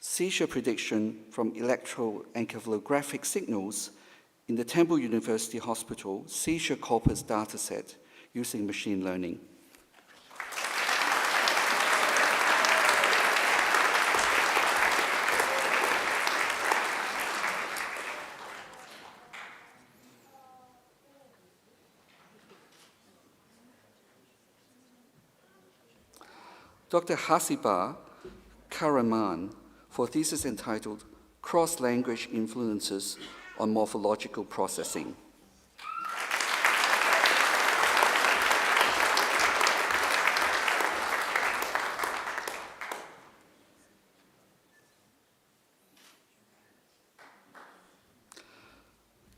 Seizure Prediction from Electroencephalographic Signals in the Temple University Hospital Seizure Corpus Dataset using machine learning. Dr. Hasiba Karaman for a thesis entitled Cross-Language Influences on Morphological Processing.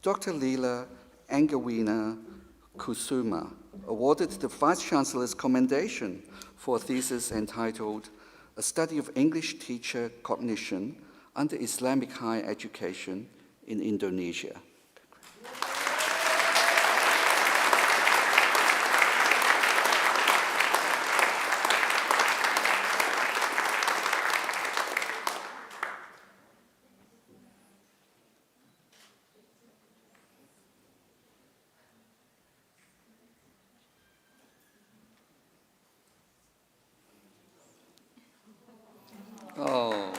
Dr. Leela Angawina Kusuma awarded the Vice-Chancellor's Commendation for a thesis entitled A Study of English Teacher Cognition under Islamic Higher Education in Indonesia. Oh.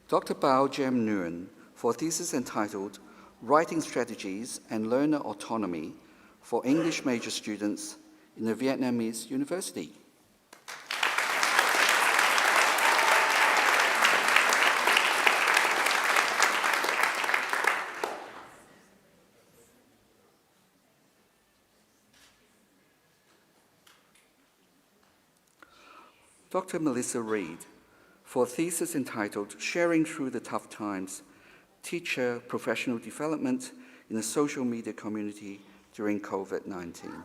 Dr. Bao Jem Nguyen for a thesis entitled Writing Strategies and Learner Autonomy for English Major Students in a Vietnamese University. Dr. Melissa Reid for a thesis entitled Sharing Through the Tough Times, Teacher Professional Development in a Social Media Community During COVID-19.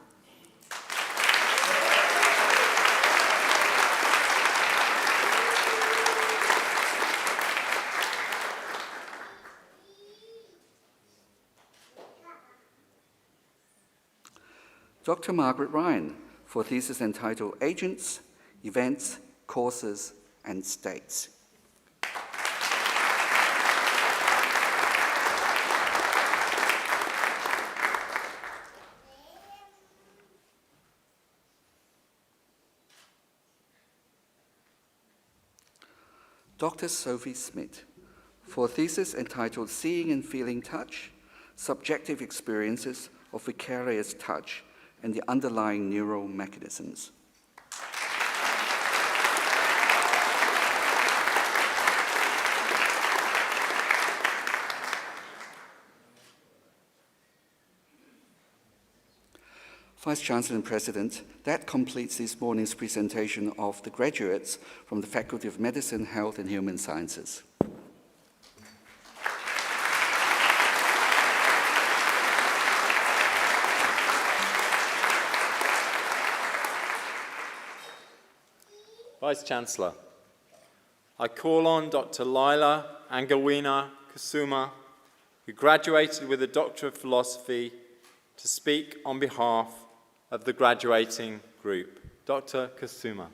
Dr. Margaret Ryan for a thesis entitled Agents, Events, Causes, and States. Dr. Sophie Smith for a thesis entitled Seeing and Feeling Touch, Subjective Experiences of Vicarious Touch and the Underlying Neural Mechanisms. Vice-Chancellor and President, that completes this morning's presentation of the graduates from the Faculty of Medicine, Health and Human Sciences. Vice-Chancellor, I call on Dr. Laila Angawina Kusuma, who graduated with a Doctor of Philosophy, to speak on behalf of the graduating group. Dr. Kusuma.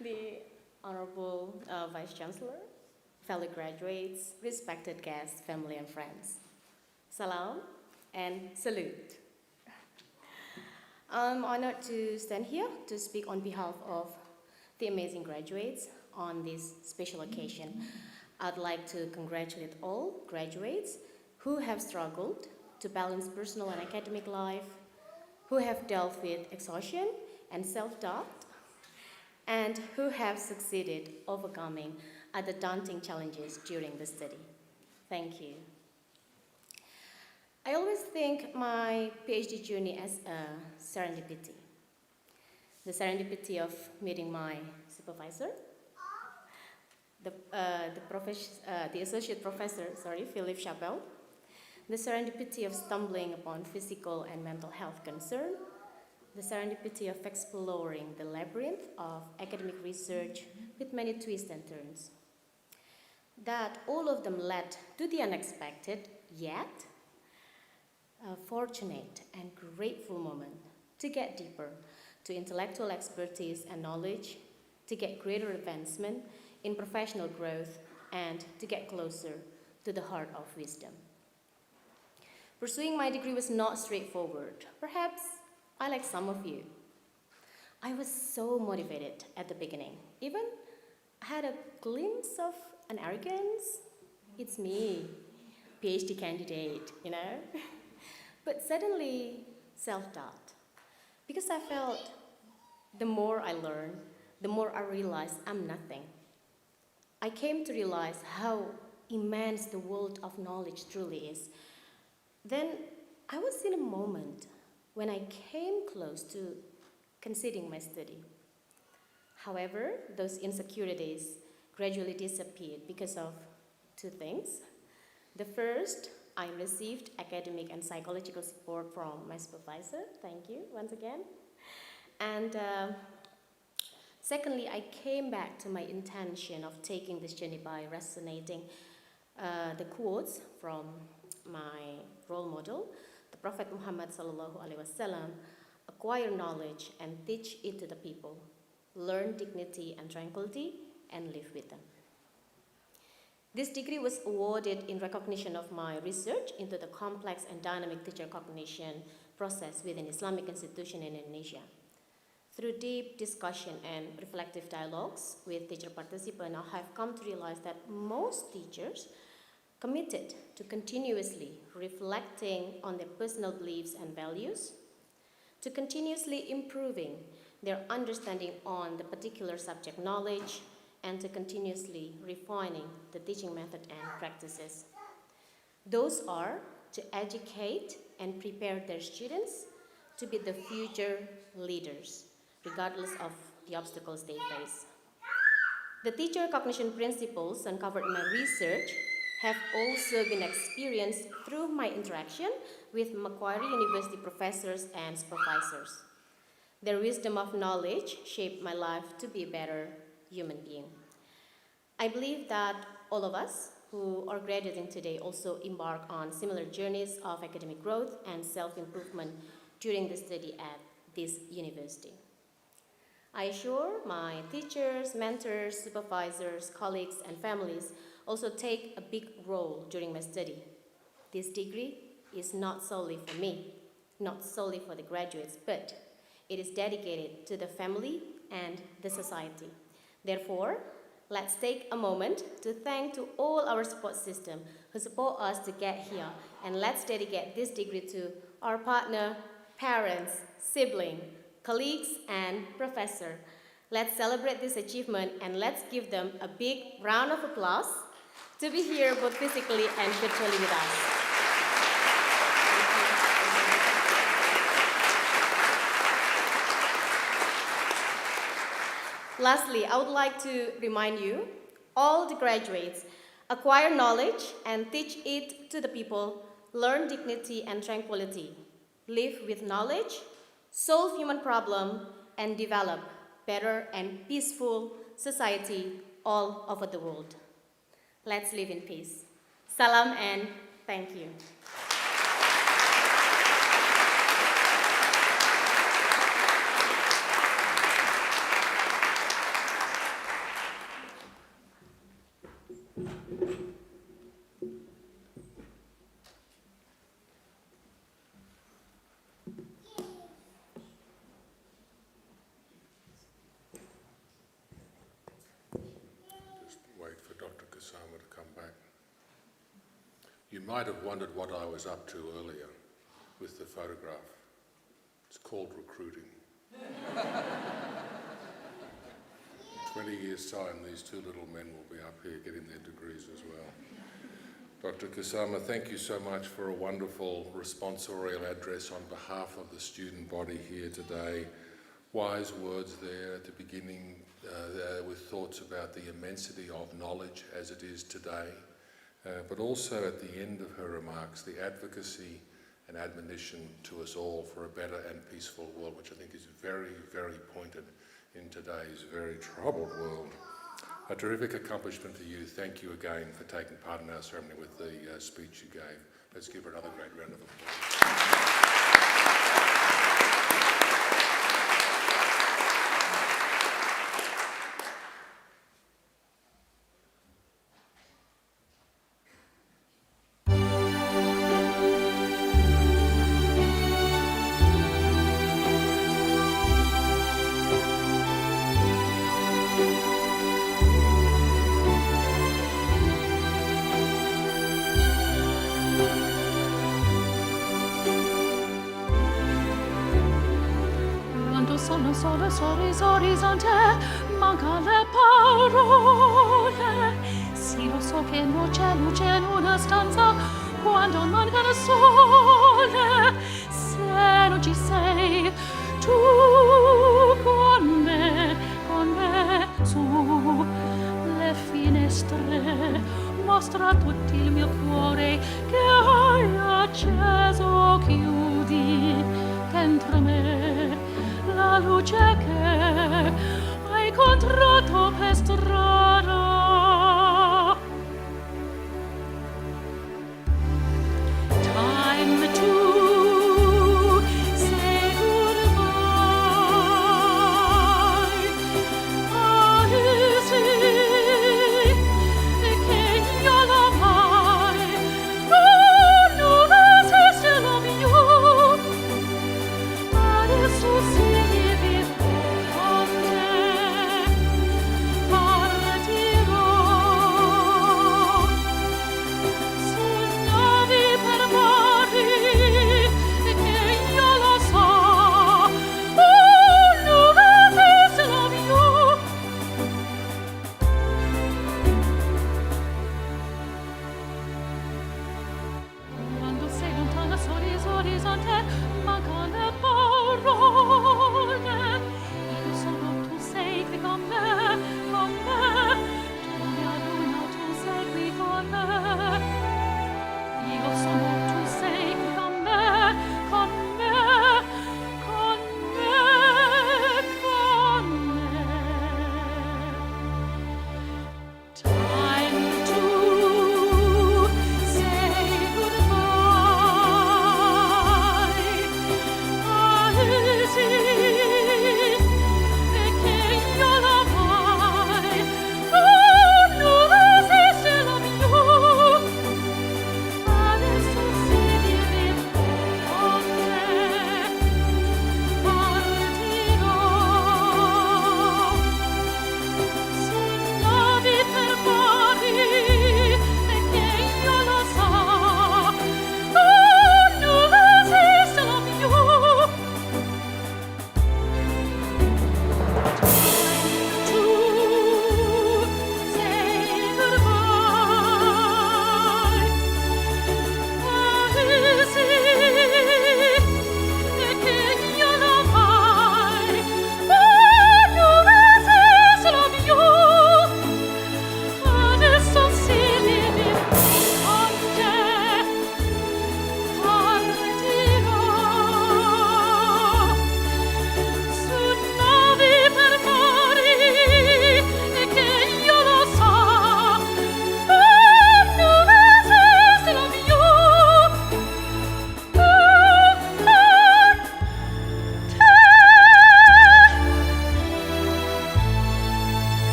The Honorable Vice-Chancellor, fellow graduates, respected guests, family and friends. Salam and salute. I'm honored to stand here to speak on behalf of the amazing graduates on this special occasion. I'd like to congratulate all graduates who have struggled to balance personal and academic life, who have dealt with exhaustion and self-doubt, and who have succeeded overcoming other daunting challenges during the study. Thank you. I always think my PhD journey as a serendipity. The serendipity of meeting my supervisor, the associate professor, Philip Chappell, the serendipity of stumbling upon physical and mental health concern, the serendipity of exploring the labyrinth of academic research with many twists and turns. That all of them led to the unexpected, yet a fortunate and grateful moment to get deeper to intellectual expertise and knowledge, to get greater advancement in professional growth, and to get closer to the heart of wisdom. Pursuing my degree was not straightforward. Perhaps I like some of you. I was so motivated at the beginning. Even I had a glimpse of an arrogance. It's me, PhD candidate, you know? But suddenly, self-doubt. Because I felt the more I learn, the more I realize I'm nothing. I came to realize how immense the world of knowledge truly is. Then I was in a moment when I came close to conceding my study. However, those insecurities gradually disappeared because of two things. The first, I received academic and psychological support from my supervisor. Thank you once again. And secondly, I came back to my intention of taking this journey by resonating the quotes from my role model, the Prophet Muhammad sallallahu alaihi wasallam, acquire knowledge and teach it to the people, learn dignity and tranquility, and live with them. This degree was awarded in recognition of my research into the complex and dynamic teacher cognition process within Islamic institution in Indonesia. Through deep discussion and reflective dialogues with teacher participants, I have come to realize that most teachers committed to continuously reflecting on their personal beliefs and values, to continuously improving their understanding on the particular subject knowledge, and to continuously refining the teaching method and practices. Those are to educate and prepare their students to be the future leaders, regardless of the obstacles they face. The teacher cognition principles uncovered in my research have also been experienced through my interaction with Macquarie University professors and supervisors. Their wisdom of knowledge shaped my life to be a better human being. I believe that all of us who are graduating today also embark on similar journeys of academic growth and self-improvement during the study at this university. I assure my teachers, mentors, supervisors, colleagues, and families also take a big role during my study. This degree is not solely for me, not solely for the graduates, but it is dedicated to the family and the society. Therefore, let's take a moment to thank to all our support system who support us to get here, and let's dedicate this degree to our partner, parents, sibling, colleagues, and professor. Let's celebrate this achievement and let's give them a big round of applause to be here both physically and virtually with us. Lastly, I would like to remind you, all the graduates, acquire knowledge and teach it to the people, learn dignity and tranquility, live with knowledge, solve human problems, and develop better and peaceful society all over the world. Let's live in peace. Salam and thank you. You might have wondered what I was up to earlier with the photograph. It's called recruiting. 20 years' time, these two little men will be up here getting their degrees as well. Dr. Kusama, thank you so much for a wonderful responsorial address on behalf of the student body here today. Wise words there at the beginning with thoughts about the immensity of knowledge as it is today. But also at the end of her remarks, the advocacy and admonition to us all for a better and peaceful world, which I think is very, very pointed in today's very troubled world. A terrific accomplishment for you. Thank you again for taking part in our ceremony with the speech you gave. Let's give her another great round of applause. Orizzonte, manca le parole. Sì, lo so che non c'è luce in una stanza quando manca il sole. Se non ci sei, tu con me, su le finestre, mostra tutto il mio cuore che hai acceso, chiudi dentro me la luce che hai incontrato per strada.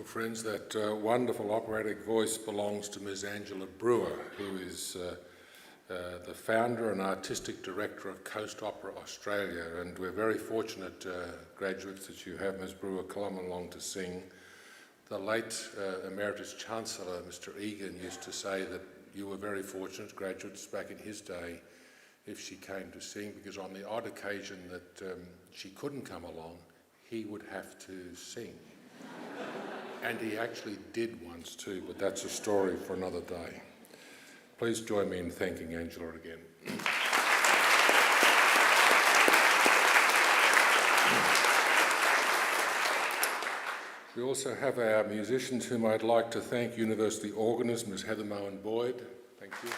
Friends, that wonderful operatic voice belongs to Ms. Angela Brewer, who is the founder and artistic director of Coast Opera Australia, and we're very fortunate graduates that you have Ms. Brewer come along to sing. The late Emeritus Chancellor, Mr. Egan, used to say that you were very fortunate, graduates back in his day, if she came to sing, because on the odd occasion that she couldn't come along, he would have to sing. And he actually did once too, but that's a story for another day. Please join me in thanking Angela again. We also have our musicians whom I'd like to thank. University organist, Ms. Heather Mowen Boyd. Thank you.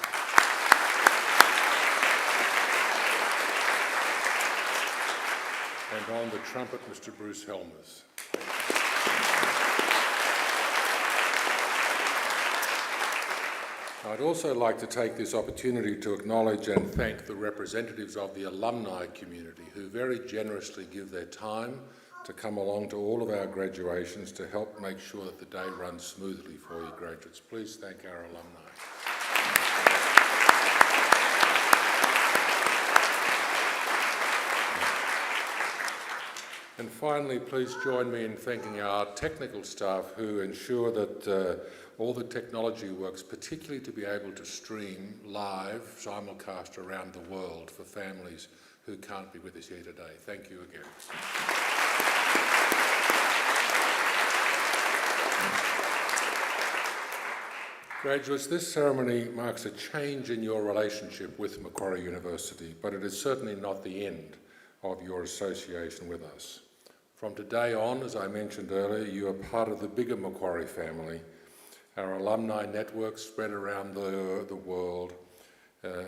And on the trumpet, Mr. Bruce Helmers. I'd also like to take this opportunity to acknowledge and thank the representatives of the alumni community who very generously give their time to come along to all of our graduations to help make sure that the day runs smoothly for you graduates. Please thank our alumni. And finally, please join me in thanking our technical staff who ensure that all the technology works, particularly to be able to stream live, simulcast around the world for families who can't be with us here today. Thank you again. Graduates, this ceremony marks a change in your relationship with Macquarie University, but it is certainly not the end of your association with us. From today on, as I mentioned earlier, you are part of the bigger Macquarie family. Our alumni network spread around the world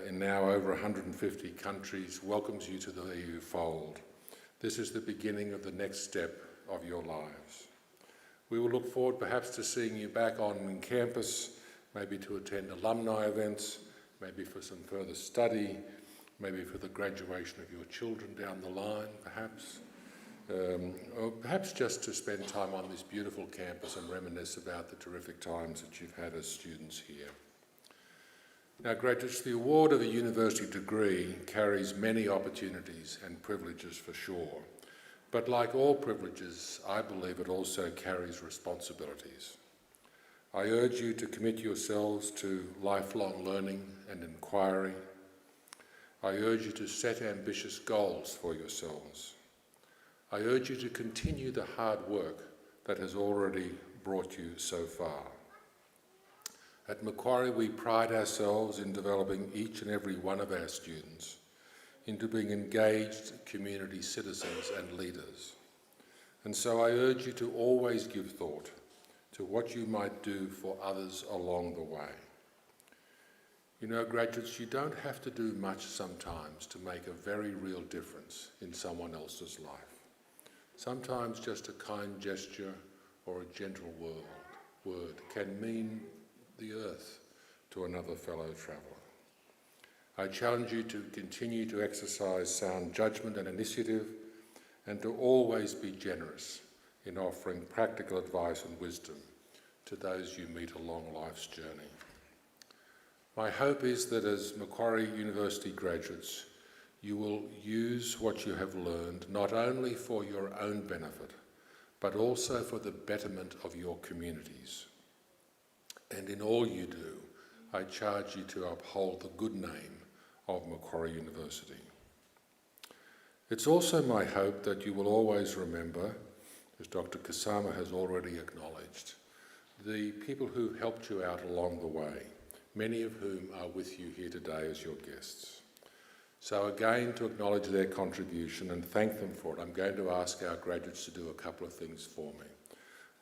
in now over 150 countries welcomes you to the EU fold. This is the beginning of the next step of your lives. We will look forward perhaps to seeing you back on campus, maybe to attend alumni events, maybe for some further study, maybe for the graduation of your children down the line, perhaps. Or perhaps just to spend time on this beautiful campus and reminisce about the terrific times that you've had as students here. Now, graduates, the award of a university degree carries many opportunities and privileges for sure, but like all privileges, I believe it also carries responsibilities. I urge you to commit yourselves to lifelong learning and inquiry. I urge you to set ambitious goals for yourselves. I urge you to continue the hard work that has already brought you so far. At Macquarie, we pride ourselves in developing each and every one of our students into being engaged community citizens and leaders. And so I urge you to always give thought to what you might do for others along the way. You know, graduates, you don't have to do much sometimes to make a very real difference in someone else's life. Sometimes just a kind gesture or a gentle word can mean the earth to another fellow traveller. I challenge you to continue to exercise sound judgment and initiative, and to always be generous in offering practical advice and wisdom to those you meet along life's journey. My hope is that as Macquarie University graduates, you will use what you have learned not only for your own benefit, but also for the betterment of your communities. And in all you do, I charge you to uphold the good name of Macquarie University. It's also my hope that you will always remember, as Dr. Kasama has already acknowledged, the people who helped you out along the way, many of whom are with you here today as your guests. So again, to acknowledge their contribution and thank them for it, I'm going to ask our graduates to do a couple of things for me.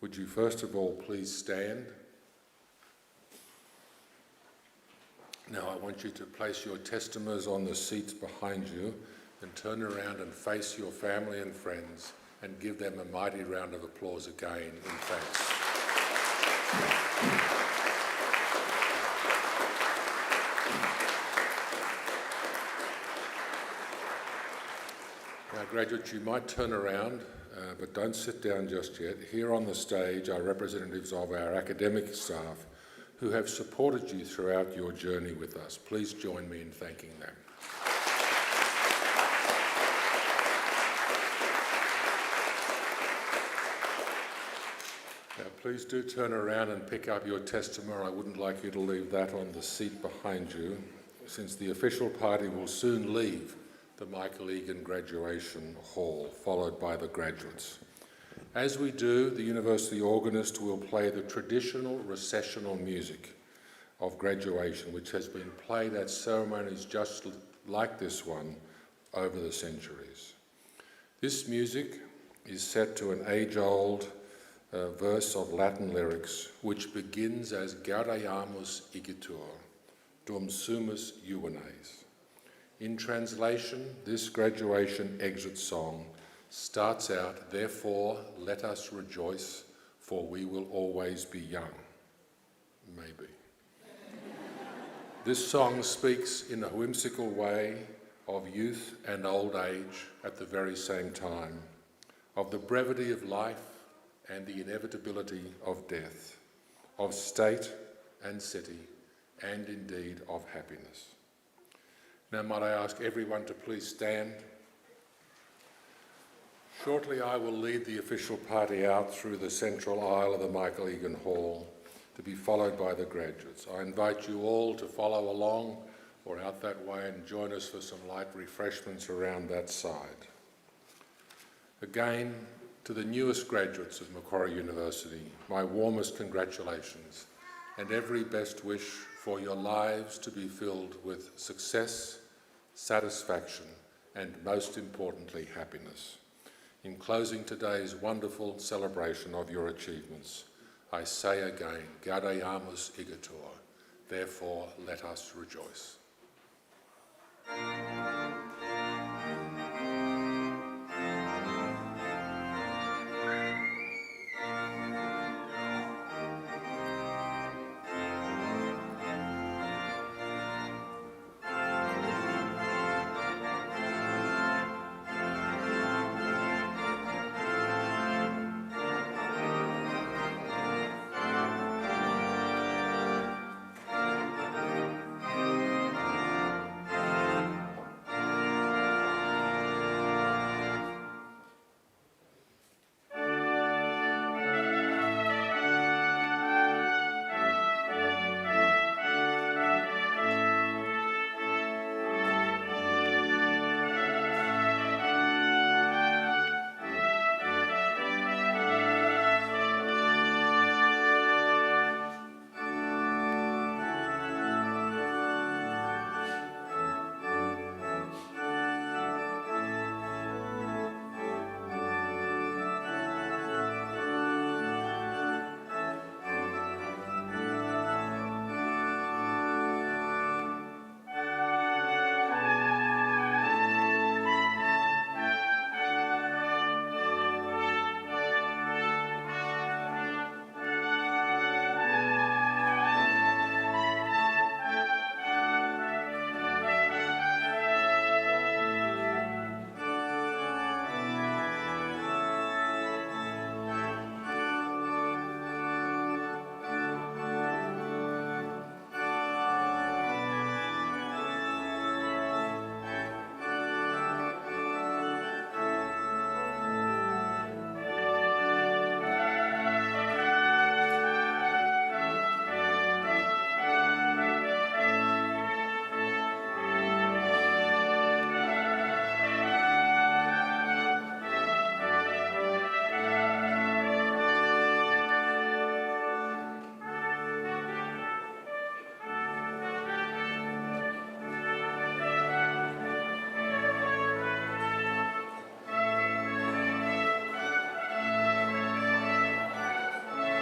Would you first of all please stand? Now I want you to place your testimonies on the seats behind you and turn around and face your family and friends and give them a mighty round of applause again in thanks. Now, graduates, you might turn around, but don't sit down just yet. Here on the stage are representatives of our academic staff who have supported you throughout your journey with us. Please join me in thanking them. Now, please do turn around and pick up your testimony. I wouldn't like you to leave that on the seat behind you, since the official party will soon leave the Michael Egan Graduation Hall, followed by the graduates. As we do, the university organist will play the traditional recessional music of graduation, which has been played at ceremonies just like this one over the centuries. This music is set to an age-old verse of Latin lyrics, which begins as Gaudeamus igitur, dum sumus juvenes. In translation, this graduation exit song starts out, "Therefore let us rejoice, for we will always be young." Maybe. This song speaks in a whimsical way of youth and old age at the very same time, of the brevity of life and the inevitability of death, of state and city, and indeed of happiness. Now might I ask everyone to please stand. Shortly I will lead the official party out through the central aisle of the Michael Egan Hall to be followed by the graduates. I invite you all to follow along or out that way and join us for some light refreshments around that side. Again, to the newest graduates of Macquarie University, my warmest congratulations and every best wish for your lives to be filled with success, satisfaction, and most importantly, happiness. In closing today's wonderful celebration of your achievements, I say again, Gaudeamus igitur, therefore let us rejoice.